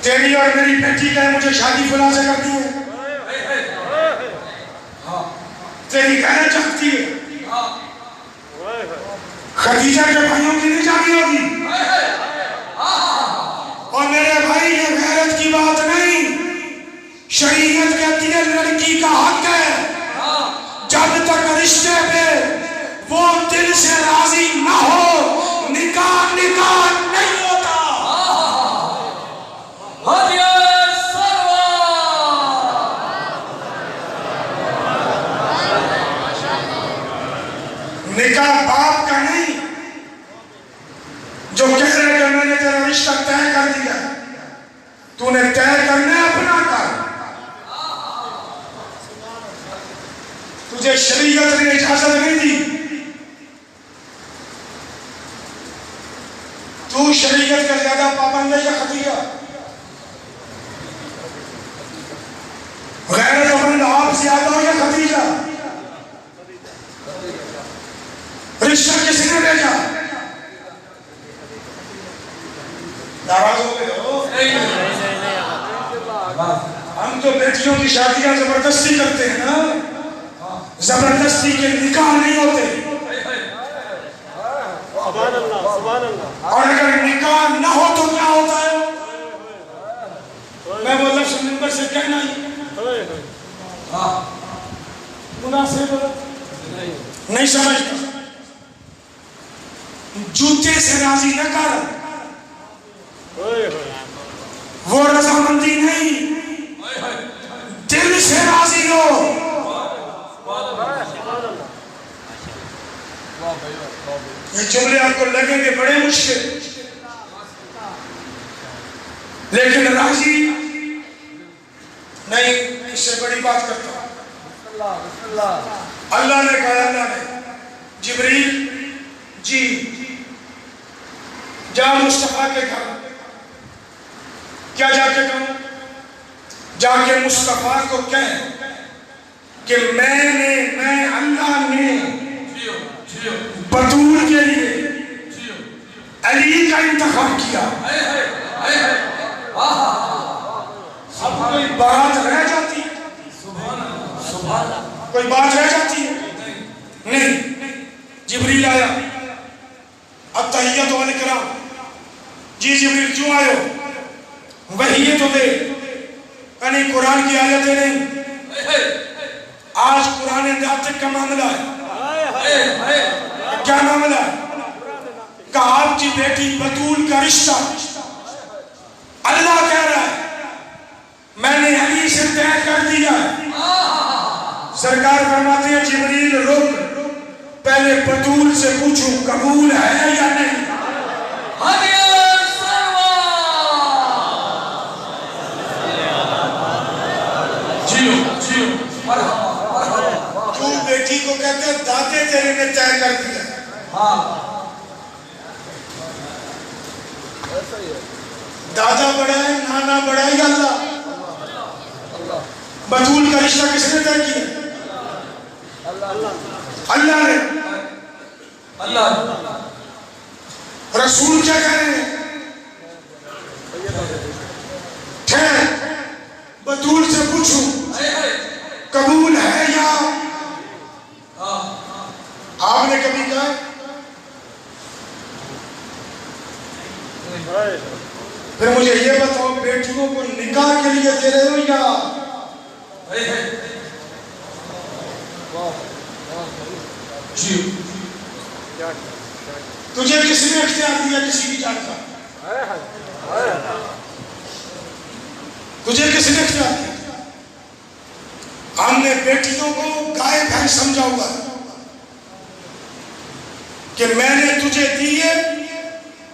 تیری اور میری بیٹی کا مجھے شادی فلاں سے کرنی ہے. تیری کہنا چاہتی ہے خدیجہ کے بھائیوں کی نہیں جانی ہوگی. اور میرے بھائی یہ غیرت کی بات نہیں. شریعت کہتی ہے لڑکی کا حق ہے جب تک رشتے پہ وہ دل سے راضی نہ ہو نکاح نہیں ہوتا. نکاح باپ کا نہیں جو کہہ رہے کہ میں نے تیرا رشتہ طے کر دیا. تو نے طے کرنا اپنا کر. تجھے شریعت نے اجازت نہیں دی. تو شریعت کا زیادہ پابند ہے یا خدیجہ؟ غیرت مند آپ زیادہ ہو یا خدیجہ؟ رشتہ کس نے بھیجا؟ ناراض ہو گئے ہو؟ ہم تو بیٹیوں کی شادیاں زبردستی کرتے ہیں نا. زبردستی کے نکاح نہیں ہوتے. سبحان اللہ سبحان اللہ. اور اگر نکاح نہ ہو تو کیا ہوتا ہے؟ میں وہ لفظ منبر سے کہنا ہی مناسب نہیں سمجھتا. جوتے سے راضی نہ کر. وہ رضامندی نہیں دل سے راضی ہو. یہ جملے آپ کو لگیں گے بڑے مشکل لیکن راضی نہیں. اس سے بڑی بات کرتا ہوں. اللہ نے کہا اللہ نے جبریل جی جا مصطفیٰ کے گھر. کیا جا کے کہوں؟ جا کے مصطفیٰ کو کہہ کہ میں اللہ نے بطول کے لیے علی کا انتخاب کیا. اب کوئی بات رہ جاتی ہے؟ کوئی بات رہ جاتی ہے؟ نہیں. جبریل آیا التحیۃ والاکرام. جی جبریل کیوں آئے ہو؟ وحی تو دے. یعنی قرآن کی آیتیں نہیں. آج قرآن ناطق کا معاملہ ہے. کیا معاملہ ہے؟ کہ آپ کی بیٹی بطول کا رشتہ اللہ کہہ رہا ہے میں نے علی سے طے کر دیا ہے. سرکار فرماتے ہیں جبریل رک پہلے بطول سے پوچھوں قبول ہے یا نہیں. تو بیٹی کو کہتے ہیں دادے تیرے نے طے کر دیا. دادا بڑا ہے نانا بڑا ہے یا اللہ؟ بطول کا رشتہ کس نے طے کیا؟ اللہ نے. رسول کیا کہہ رہے ہیں؟ ٹھہر بطول سے پوچھوں قبول ہے یا؟ آپ نے کبھی کہا پھر مجھے یہ بتاؤ بیٹیوں کو نکاح کے لیے دے رہے ہو یا جی تجھے کسی نے اختیار دیا کسی کی جان کا؟ تجھے کسی نے اختیار دیا؟ ہم نے بیٹیوں کو گائے بھینس سمجھا ہوا کہ میں نے تجھے دیے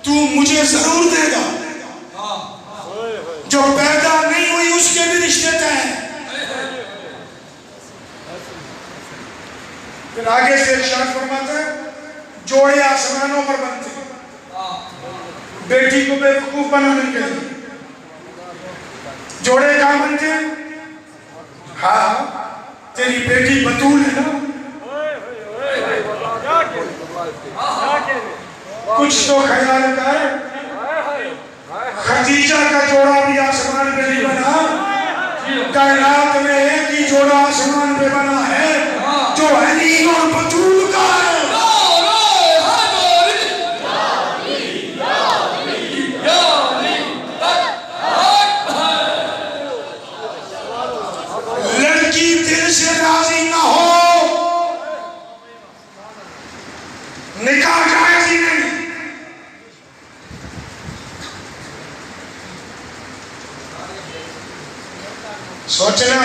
تو مجھے ضرور دے گا، جو پیدا نہیں ہوئی اس کے بھی رشتے طے ہیں۔ پھر آگے سے ارشاد فرماتا ہے جوڑے آسمانوں پر بنتے بیٹی کو بے وقوف بنانے کے لیے۔ جوڑے کہاں بنتے ہیں؟ ہاں تیری بیٹی بطول ہے نا، کچھ تو خیال کر، خدیجہ کا جوڑا بھی آسمان پہ نہیں بنا، کائنات میں ایک ہی جوڑا آسمان پہ بنا ہے جو حنین اور بطول کا ہے۔ لڑکی دل سے راضی نہ ہو نکاح جائز ہی نہیں۔ سوچنا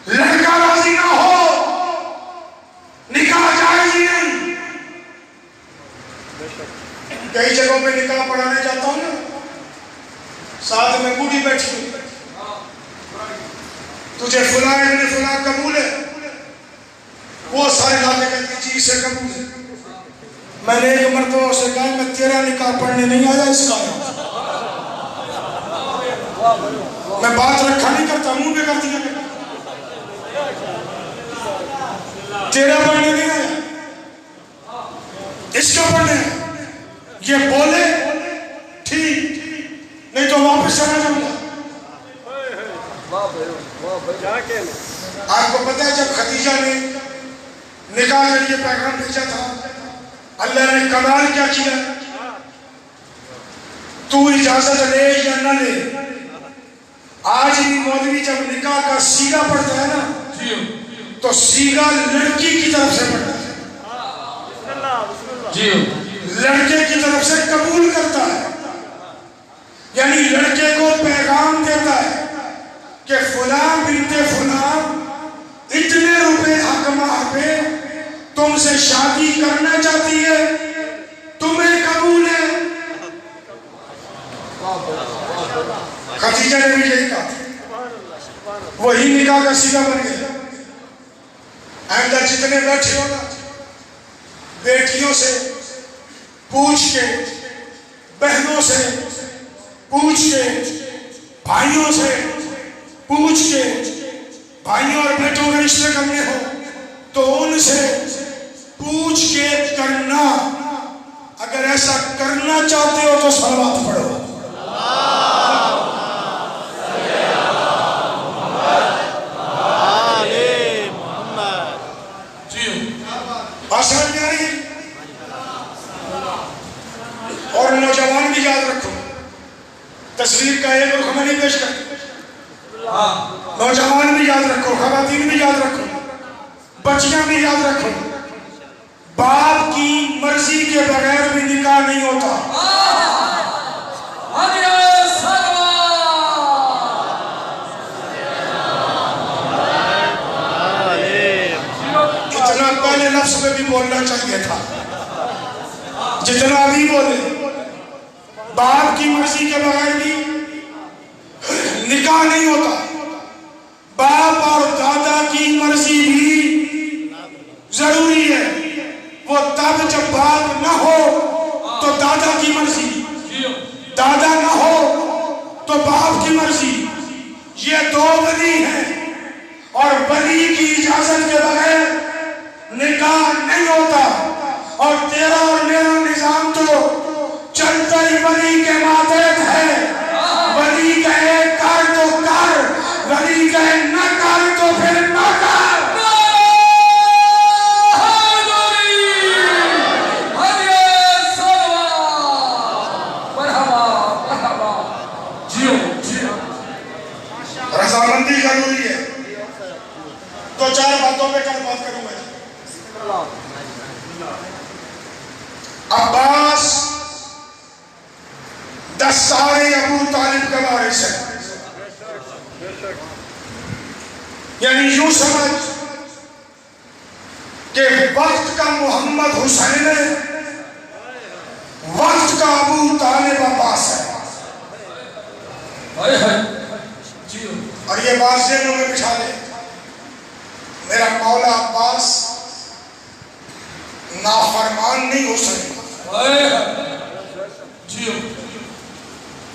لڑکا راضی نہ ہو نکاح جائز ہی نہیں۔ کئی جگہوں پہ نکاح پڑھانے جاتا ہوں نا، ساتھ میں بوڑھی بیٹھی ہوں، تجھے فلاں ابن فلاں قبول ہے؟ وہ سارے علاقے کہتے ہیں جی اسے قبول ہے۔ میں نے ایک مرتبہ اسے کہا میں تیرا نکاح پڑھنے نہیں آیا اس کا، میں بات رکھا نہیں کرتا، منہ پہ کر دیا، تیرا پڑھنے نہیں آیا اس کا پڑھنے ہے۔ یہ بولے ٹھیک، نہیں تو واپس چلا جاؤں گا۔ آپ کو پتہ ہے جب خدیجہ نے نکاح کے لیے پیغام بھیجا تھا، اللہ نے کمال کیا کیا؟ تو اجازت لے یا نہ لے، آج بھی مولوی جب نکاح کا سیگا پڑھتا ہے نا تو سیگا لڑکی کی طرف سے پڑھتا ہے، لڑکے کی طرف سے قبول کرتا ہے، یعنی لڑکے کو پیغام دیتا ہے کہ فلاں بنت فلاں اتنے روپے حق مہر پہ تم سے شادی کرنا چاہتی ہے، تمہیں قبول ہے؟ خدیجہ نے بھی یہی کہا، وہی نکاح کا سیگا بن گیا۔ آئندہ جتنے بیٹھے ہو نا، بیٹیوں سے پوچھ کے، بہنوں سے پوچھ کے، بھائیوں سے پوچھ کے، بھائیوں اور بیٹوں کے رشتے کرنے ہو تو ان سے پوچھ کے کرنا۔ اگر ایسا کرنا چاہتے ہو تو صلوات پڑھو۔ آسان میں آئی اور نوجوان بھی یاد رکھو، تصویر کا ایک رخ میں نہیں پیش کرتا، نوجوان بھی یاد رکھو، خواتین بھی یاد رکھو، بچیاں بھی یاد رکھو، باپ کی مرضی کے بغیر بھی نکاح نہیں ہوتا۔ اتنا پہلے لفظ میں بھی بولنا چاہیے تھا جتنا ابھی بولے، باپ کی مرضی کے بغیر بھی نکاح نہیں ہوتا، باپ اور دادا کی مرضی بھی ضروری ہے۔ وہ تب جب باپ نہ ہو تو دادا کی مرضی، دادا نہ ہو تو باپ کی مرضی، یہ دو ولی ہیں اور ولی کی اجازت کے بغیر نکاح نہیں ہوتا۔ اور تیرا اور میرا نظام تو چلتا ہی ولی کے ماتحت ہے، ولی کہے کر تو کر، ولی کہے نہ کر تو پھر نہ کر۔ مرحبا دو چار باتوں پہ کل بات کروں گا. عباس 10 سارے ابو طالب کا وارث ہے. یعنی یوں سمجھ کہ وقت کا محمد حسین ہے، وقت کا ابو طالب عباس ہے. اور یہ بات ذہنوں میں بٹھا لے، میرا مولا عباس نافرمان نہیں ہو سکتا،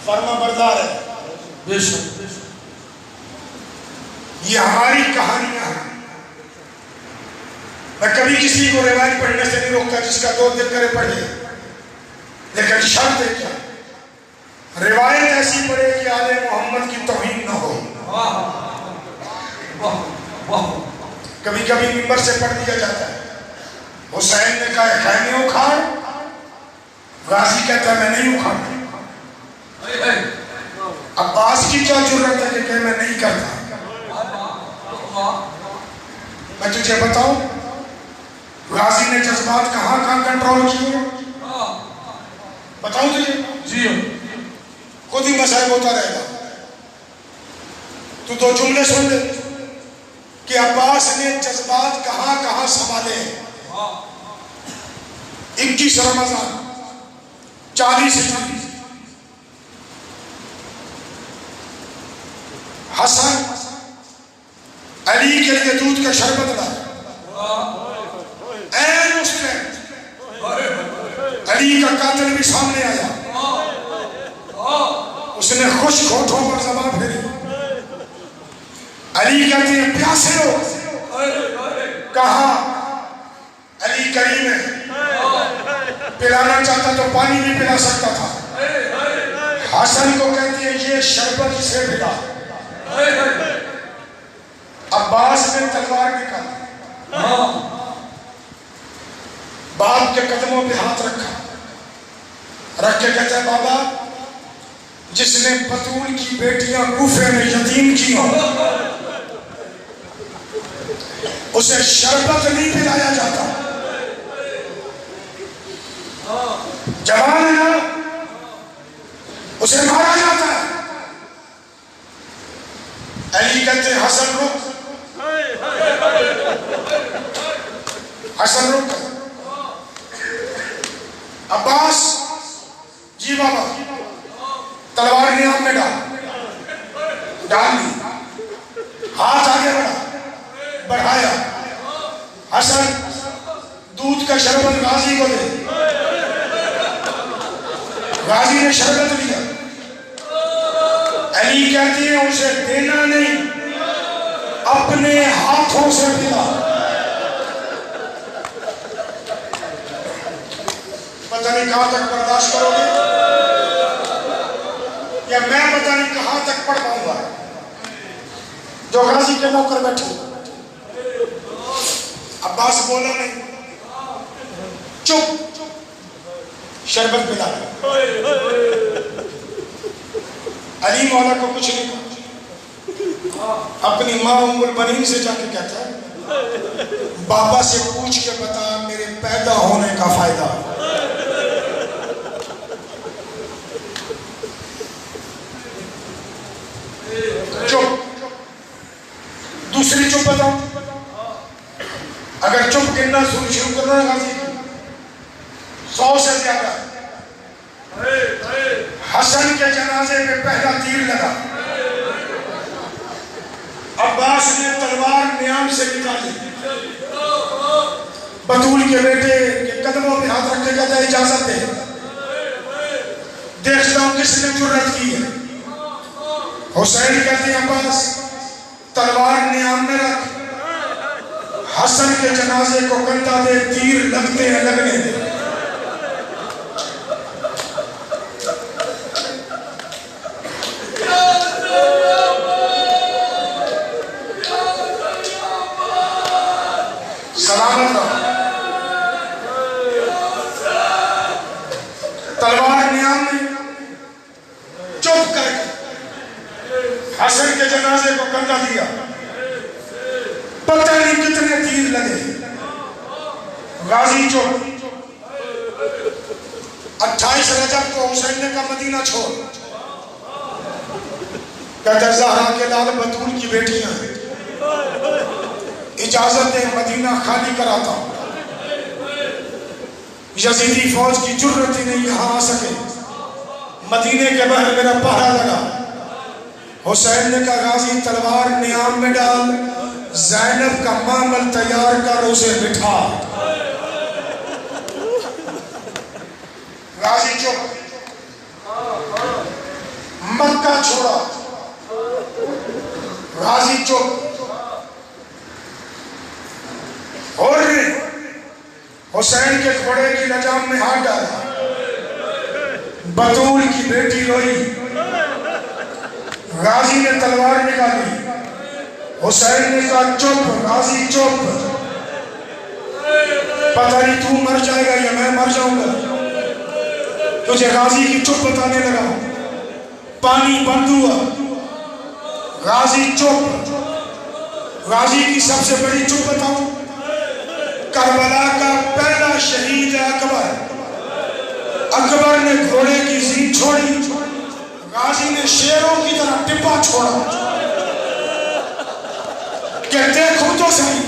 فرما بردار ہے. بے شک یہ ہماری کہانیاں ہیں. میں کبھی کسی کو روایت پڑھنے سے نہیں روکتا، جس کا دو دل کرے پڑھے، لیکن شرط ہے کیا؟ روایت ایسی پڑھے کہ آل محمد کی توہین نہ ہو. کبھی کبھی ممبر سے پڑھ دیا جاتا ہے، حسین نے کہا خیمے اکھاڑ، غازی کہتا ہے میں نہیں اکھاڑتا. عباس کی کیا جرت ہے کہ میں نہیں کرتا؟ میں تجھے بتاؤں غازی نے جذبات کہاں کہاں کنٹرول کیے؟ بتاؤں تجھے؟ جی خود ہی مسائب ہوتا رہے گا. تو دو جملے سن لے کہ عباس نے جذبات کہاں کہاں سنبھالے. 21 رمضان 40 ہجری حسن علی کے لیے دودھ کا شربت لایا. این اس ٹائم علی کا قاتل بھی سامنے آیا، اس نے خشک ہونٹوں پر زبان پھیری. علی کہتے ہیں پیاسے ہو؟ کہاں؟ علی کریم ہے، پلانا چاہتا تو پانی بھی پلا سکتا تھا. حسن کو کہتے ہیں یہ شربت سے پلا. عباس نے تلوار نکالا، باپ کے قدموں پہ ہاتھ رکھا، رکھ کے کہتا ہے بابا جس نے بطول کی بیٹیاں کوفے میں یتیم کی ہوں اسے شربت نہیں پلایا جاتا. جوان ہے نا، اسے مارا جاتا ہے. علی کہتے ہیں حسن رک، حسن رک. عباس جی بابا تلوار نیام میں ڈال دی، ہاتھ آگے بڑھایا. حسن دودھ کا شربت غازی کو دے. غازی نے شربت لیا. علی کہتی ہیں اسے دینا نہیں، اپنے ہاتھوں سے پلا. پتہ نہیں کہاں تک برداشت کرو گے، یا میں پتہ نہیں کہاں تک پڑھ پاؤں گا. جو غازی کے نوکر بیٹھے، عباس بولا نہیں، چپ، شربت پلا. علی مولا کو کچھ نہیں کہا، اپنی ماں ام البنین سے جا کے کہتا ہے بابا سے پوچھ کے بتا میرے پیدا ہونے کا فائدہ. چپ. دوسری چپ بتاؤ. اگر چپ گرنا شروع کرنا ہے غازی 100 سے زیادہ. حسن کے جنازے میں پہلا تیر لگا، عباس نے تلوار نیام سے نکالی، بطول کے بیٹے کے قدموں پہ ہاتھ رکھ کے کہتا ہے اجازت دے، دیکھتا ہوں کس نے جرت کی ہے. حسین کہتے ہیں عباس تلوار نیام میں رکھ، حسن کے جنازے کو کندھا دے، تیر لگتے ہیں لگنے دے. سلامت رہو. تلوار نیام میں چپ کر کے حسن کے جنازے کو کندھا دیا. پتہ تیر لگے، غازی چپ۔ 28 رجب کو حسین نے کہا مدینہ چھوڑ، کہتا زہرا کے لال بطول کی بیٹیاں ہیں، اجازت دے مدینہ خالی کراتا ہوں۔ یزیدی فوج کی جرت ہی نہیں یہاں آ سکے، مدینے کے باہر میرا پہرا لگا۔ حسین نے کہا غازی تلوار نیام میں ڈال، زینب کا معامل تیار کر، اسے بٹھا۔ غازی چپ، مکہ چھوڑا، غازی چپ، اور حسین کے گھوڑے کی لجام میں ہاتھ ڈالا، بطول کی بیٹی روئی، غازی نے تلوار نکالی، حسین نے کہا چپ غازی چپ، پتہ نہیں تو مر جائے گا یا میں مر جاؤں گا، تجھے غازی کی چپ بتانے لگا۔ پانی بند ہوا، غازی چپ۔ غازی کی سب سے بڑی چپ بتاؤں، کربلا کا پہلا شہید ہے اکبر۔ اکبر نے گھوڑے کی زین چھوڑی، غازی نے شیروں کی طرح ٹپا چھوڑا کہ دیکھو تو صحیح۔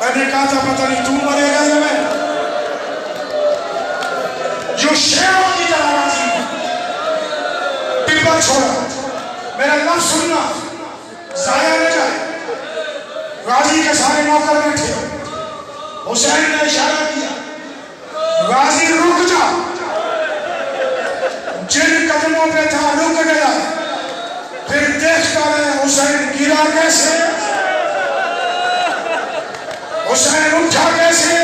میں نے کہا تھا پتہ نہیں تو مرے گا یا میں، جو شیروں کی طرح غازی ٹپا چھوڑا۔ میرا لفظ سننا ضائع نہ جائے۔ غازی کے سارے نوکر بیٹھے، حسین نے اشارہ کیا غازی رک جا، جن قدموں پہ تھا رک گیا۔ پھر دیکھتا رہے حسین گرا کیسے، حسین اٹھا کیسے،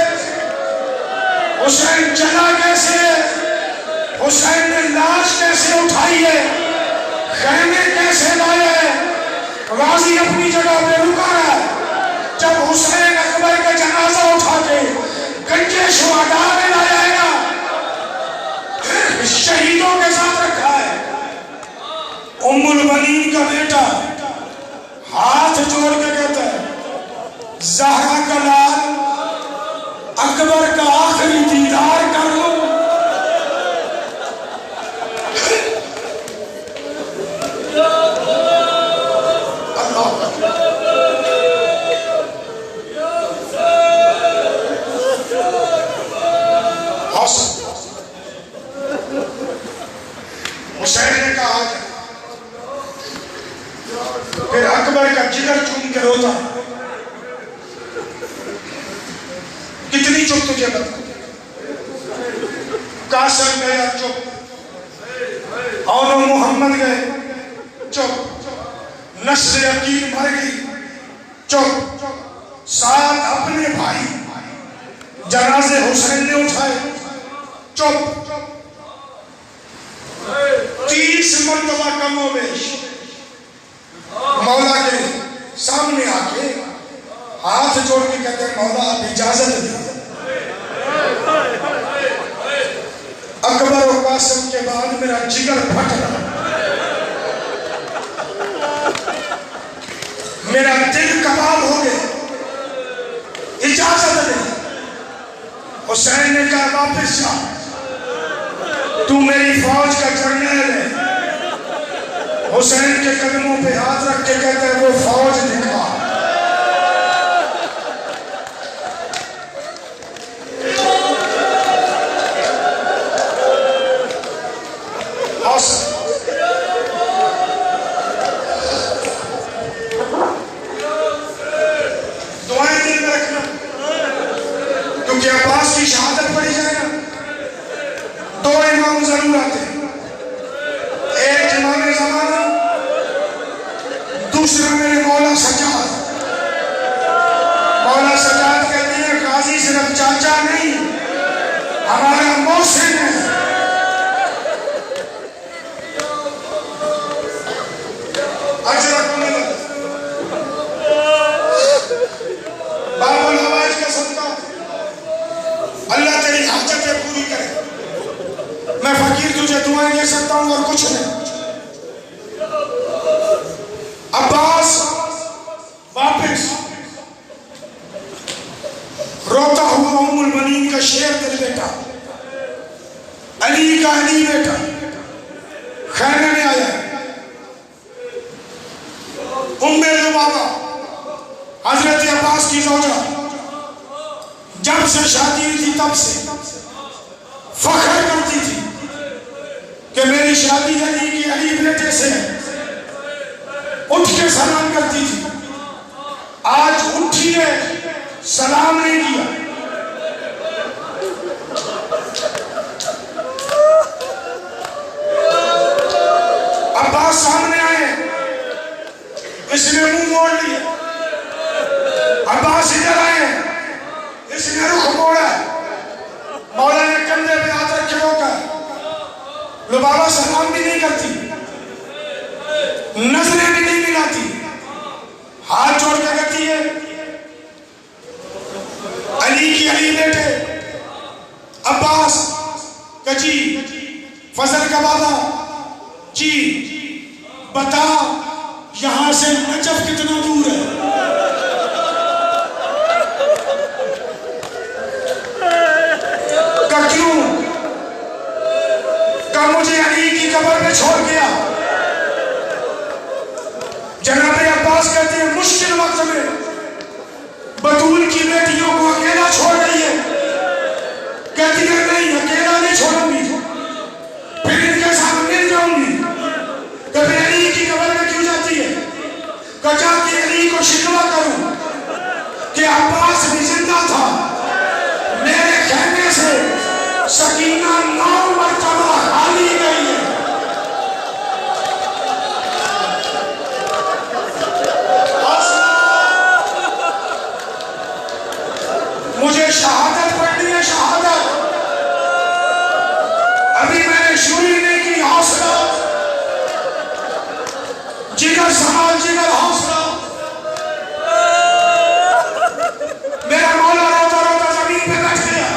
حسین چلا کیسے، حسین نے لاش کیسے اٹھائی ہے، خیمے کیسے لائے۔ غازی اپنی جگہ پہ رکا ہے۔ جب حسین اکبر کا جنازہ اٹھا کے گنجے شہداء میں لایا ہے نا، شہیدوں کے ساتھ رکھا ہے۔ ام البنین کا بیٹا ہاتھ جوڑ کے کہتا ہے زہرا کا لال اکبر کا آخری دیدار کرو۔ حسین نے کہا پھر اکبر کا جگر چوم کے روتا، کتنی چپ تجھے بتا۔ قاسم گیا چپ، اور محمد گئے چپ، نصر یقین مر گئی چپ، ساتھ اپنے بھائی جنازے حسین نے اٹھائے چپ۔ 30 مرتبہ کم و بیش مولا کے سامنے آ کے ہاتھ جوڑ کے کہتے ہیں مولا آپ اجازت دیں۔ اکبر و قاسم کے بعد میرا جگر پھٹ رہا، میرا دل کباب ہو گیا، اجازت دیں۔ حسین نے کہا واپس جا، تو میری فوج کا جرنیل ہے۔ حسین کے قدموں پہ ہاتھ رکھ کے کہتے ہیں وہ فوج دکھا۔ دعائیں دل میں رکھنا، کیونکہ عباس کی شہادت پڑھی جائے نا، 2 امام ضرور آتے ہیں، ایک امام زمانہ، دوسرا میرے مولا سجاد۔ مولا سجاد کہتے ہیں غازی صرف چاچا نہیں، ہمارا محسن ہے۔ اجرکم اللہ، باب الحوائج کا صدقہ، اللہ تیری حاجتیں پوری کرے۔ میں فقیر تجھے دعائیں دے سکتا ہوں اور کچھ نہیں۔ عباس علی بیٹا خیمے میں آیا. ام لبابہ حضرت عباس کی زوجہ جب سے شادی ہوئی تھی تب سے فخر کرتی تھی کہ میری شادی علی کی علی بیٹے سے اٹھ کے سلام کرتی تھی. آج اٹھی ہے سلام نہیں کیا. عباس سامنے آئے, اس نے منہ موڑ لیا. عباس ادھر آئے, اس نے رخ موڑا. مولا نے کندھے پہ ہاتھ رکھے روکا. لبابہ سلام بھی نہیں کرتی, نظریں بھی نہیں ملاتی, ہاتھ جوڑ کے کہتی ہے علی کی علی بیٹے عباس کہ جی فضل کا بابا جی بتا یہاں سے نجف کتنا دور ہے؟ کہ کیوں؟ کہ مجھے علی کی قبر پہ چھوڑ گیا. جناب عباس کہتے ہیں مشکل وقت میں بطول کی بیٹیوں کو اکیلا چھوڑ گئی ہے. کہتی ہے نہیں اکیلا نہیں چھوڑوں گی, پھر ان کے ساتھ مل جاؤں گی. کبھی علی کی قبر میں کیوں جاتی ہے؟ کہ جا کے علی کو شکوہ کروں کہ عباس بھی زندہ تھا, میرے کہنے سے سکینہ 9 مرتبہ خالی گئی ہے. مجھے شہادت پڑھنی ہے, شہادت ابھی میں نے شروع ہی نہیں کی. حوصلہ جگر سنبھال, جگر حوصلہ. میرا مولا روتا روتا زمین پہ بیٹھ گیا,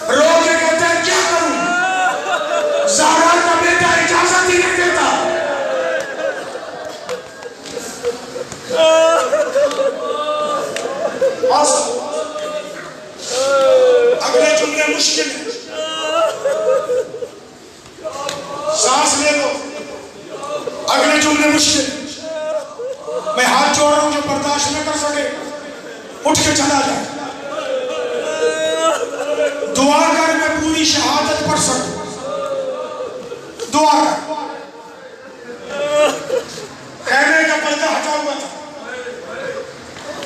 رو کے کہتے ہیں کیا کروں؟ زہرا کا بیٹا اجازت ہی نہیں دیتا. اگلے جملے مشکل ہیں, سانس لے لو. اگلے جملے مشکل, میں ہاتھ جوڑ رہا ہوں جو برداشت نہ کر سکے اٹھ کے چلا جائے. دعا کر میں پوری شہادت پڑھ سکوں. دعا کر. خیمے کا پردہ ہٹا ہوا تھا.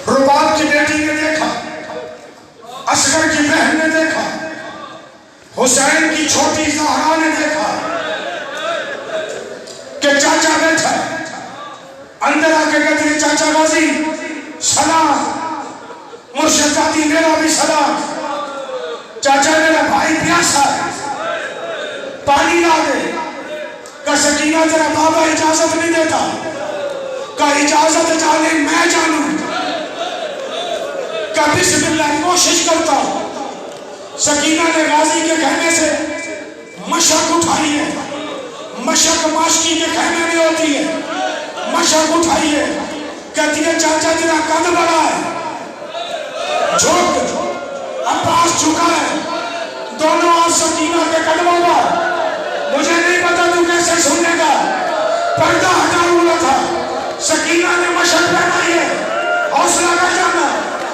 رباب کی بیٹی نے دیکھا, اصغر کی بہن نے دیکھا, حسین کی چھوٹی زہرا نے دیکھا کہ چاچا بیٹھا ہے. اندر آ کے کہتی ہے چاچا غازی سلام, مرشد زادی میرا بھی سلام. چاچا میرا بھائی پیاسا ہے, پانی لا دے. کہ سکینہ تیرا بابا اجازت نہیں دیتا. کہ اجازت جانے میں جانوں. کہ بسم اللہ کوشش کرتا ہوں. سکینہ نے غازی کے کہنے سے مشق اٹھائی ہے. مشق ماشکی کے کہنے میں ہوتی ہے. مشق اٹھائی ہے. کہتی ہے چاچا تیرا قد بڑا ہے, جھوک. عباس جھکا ہے, دونوں ہاتھ سکینہ کے قدموں پر. مجھے نہیں پتا تو کیسے سننے گا, پردہ ہٹا ہوا تھا. سکینہ نے مشق پہنائی ہے, حوصلہ کر جانا.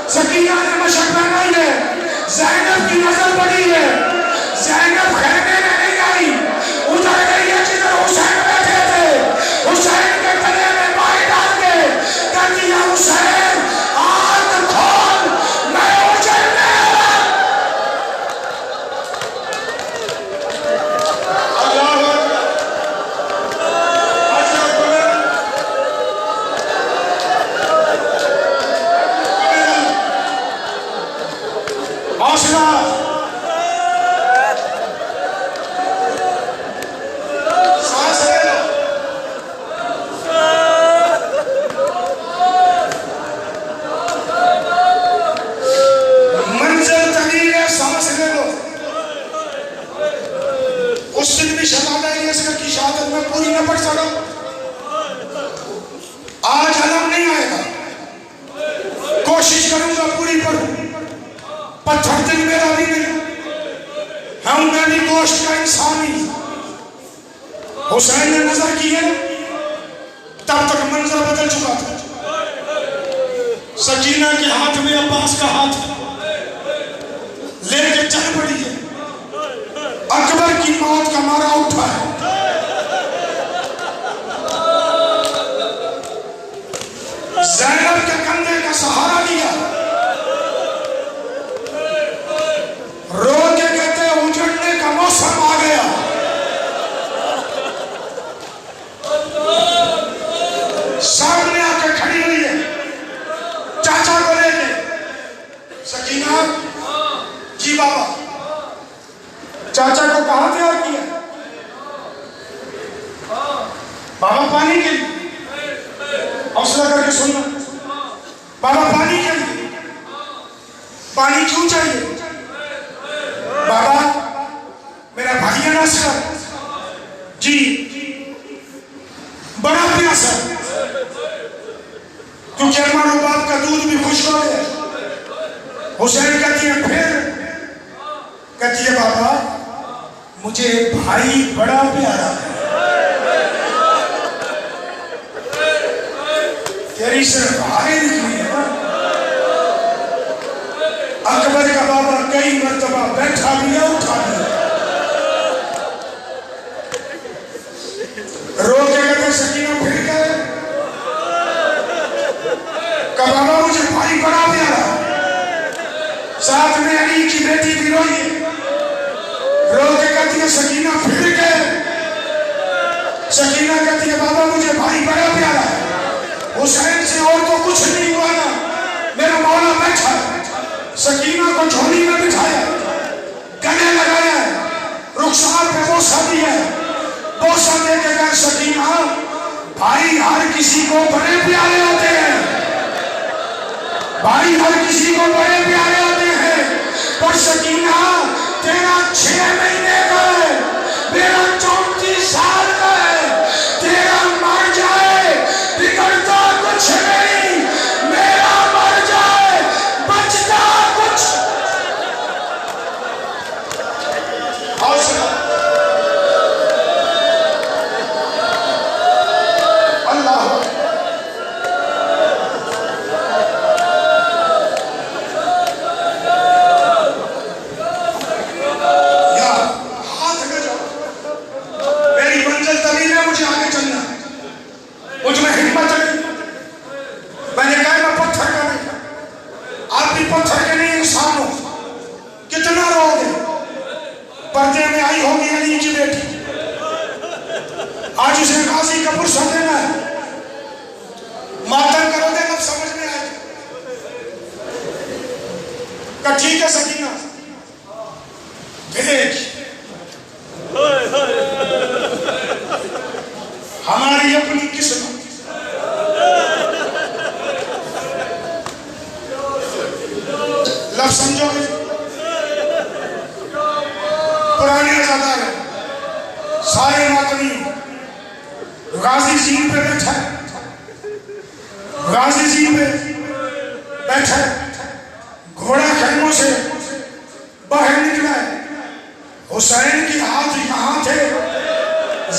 سکینہ نے مشق پہنائی ہے. زینب کی نظر پڑی ہے. زینب خیمے میں نہیں آئی, ادھر گئی ہے جدھر حسین بیٹھے تھے. حسین کے گلے میں مائع ڈال کے کہتی ہے حسین آنکھ کھول, میں اجڑنے والا. حوصلہ. سانس لے لو. منزل طویل ہے, سانس لے لو. اس دن بھی شہادت اصغر کی شہادت میں پوری نہ پڑھ سکا. آج علم نہیں آئے گا, کوشش کروں گا پوری پڑھوں. پتھر دل میرا بھی نہیں ہوں, میں بھی گوشت کا انسانی حسین نے نظر کی ہے، تب تک منظر بدل چکا تھا۔ سکینہ کے ہاتھ میں عباس کا ہاتھ لے کے چل پڑی ہے، اکبر کی موت کا مارا اٹھا ہے۔ زینب کے کندھے کا سہارا لیا، رو کے کہتے اجڑنے کا موسم آ گیا۔ سامنے آ کے کھڑی ہوئی ہے چاچا کو لے کے۔ سکینہ جی بابا، چاچا کو کہاں تیار کیا؟ بابا پانی کے لیے، حوصلہ کر کے سننا، بابا پانی کے لیے۔ پانی کیوں چاہیے؟ بابا میرا بھائی ہے ناصر جی، بڑا پیاسا، کیونکہ اماں و باپ کا دودھ بھی خشک ہو گیا۔ حسین کہتی ہے پھر، کہتی ہے بابا مجھے بھائی بڑا پیارا ہے، تیری صرف آگے نکلی ہے۔ اکبر کا بابا کئی مرتبہ بیٹھا بھی ہے، اٹھا بھی ہے، رو کے کہتے سکینہ پھر گئے کہ بابا مجھے بھائی بڑا پیارا، ساتھ میں علی کی بیٹی بھی روئی ہے، رو کے کہتی ہے سکینہ پھر گئے۔ سکینہ کہتی ہے بابا مجھے بھائی بڑا پیارا ہے، حسین سے اور تو کچھ نہیں ہوا نا، میرا مولا بیٹھا ہے۔ سکینہ کو جھولی میں بٹھایا، گلے لگایا ہے، رخسار پہ بوسہ دیا ہے، بوسہ دے کے کہا سکینہ بھائی ہر کسی کو بڑے پیارے ہوتے ہیں، بھائی ہر کسی کو بڑے پیارے ہوتے ہیں، پر سکینہ تیرا 6 مہینے کا ہے، میرا 34 سال کا ہے، تیرا مر جائے بگڑتا کچھ نہیں، میرا مر جائے بچتا کچھ۔ اللہ مجھ میں ہمت نہیں، میں نے کہا میں پتھر کا نہیں، آپ بھی پتھر کے نہیں انسان ہو، کتنا رو گے؟ پردے میں آئی ہوگی علی کی بیٹی، آج اسے غازی کا پرسہ دینا ہے، ماتم کرو گے کب سمجھ میں آئے؟ کہ ٹھیک ہے سکینہ دیکھ ہماری اپنی قسمت، لفظ سمجھو گے؟ پرانے ازادار ہیں، سارے ماتمی، غازی زین پہ بیٹھا ہے، غازی زین پہ بیٹھا ہے، گھوڑا خیموں سے باہر نکلا ہے، حسین کے ہاتھ یہاں تھے،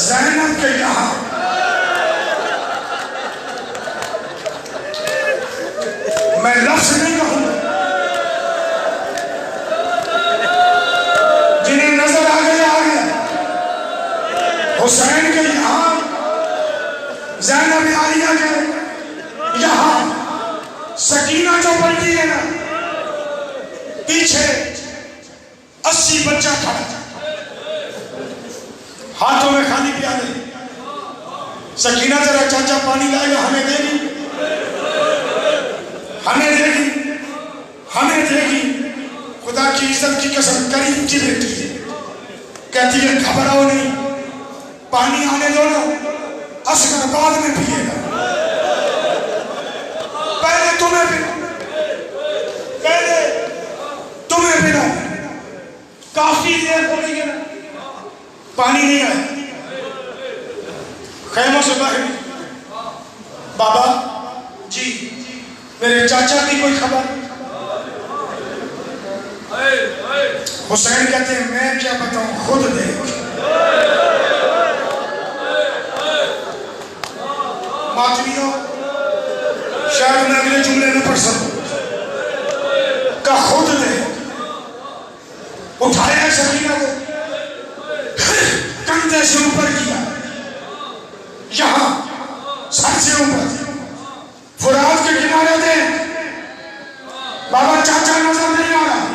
زینب کے یہاں، میں لفظ نہیں کہوں جنہیں نظر آ گیا، حسین کے یہاں، زینب عالیہ کے یہاں، سکینہ جو پلٹی ہے نا، پیچھے 80 بچہ کھڑا، ہاتھوں میں خالی پیالے۔ سکینہ ذرا چاچا پانی لائے گا، ہمیں دے گی، ہمیں دے گی، ہمیں دے گی، خدا کی عزت کی قسم کریم کی بیٹی ہے، کہتی ہے گھبراؤ نہیں، پانی آنے دو نا، اصغر بعد میں پیے گا، پہلے تمہیں پینا، کافی دیر ہو گئی ہے نا، پانی نہیں آیا، خیموں سے باہر، بابا جی میرے چاچا کی کوئی خبر؟ حسین کہتے ہیں میں کیا بتاؤں خود دیکھ. ماتمیوں شاید میں اگلے جملے نہ پڑھ سکوں کہ خود دیکھ. اٹھایا سکینہ کو کندھے سے اوپر کیا, یہاں سر سے اوپر فرات کے کنارے دے. بابا چاچا نظر نہیں آ رہا,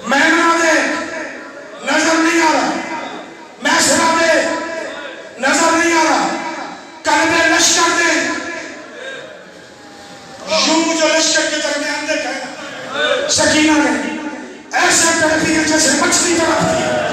میمنہ دے نظر نہیں آ رہا, میسرہ دے نظر نہیں آ رہا, قلب لشکر دے یوں جو لشکر کے درمیان دیکھا سکینہ نے ایسے تڑپی ہے جیسے مچھلی تڑپتی ہے.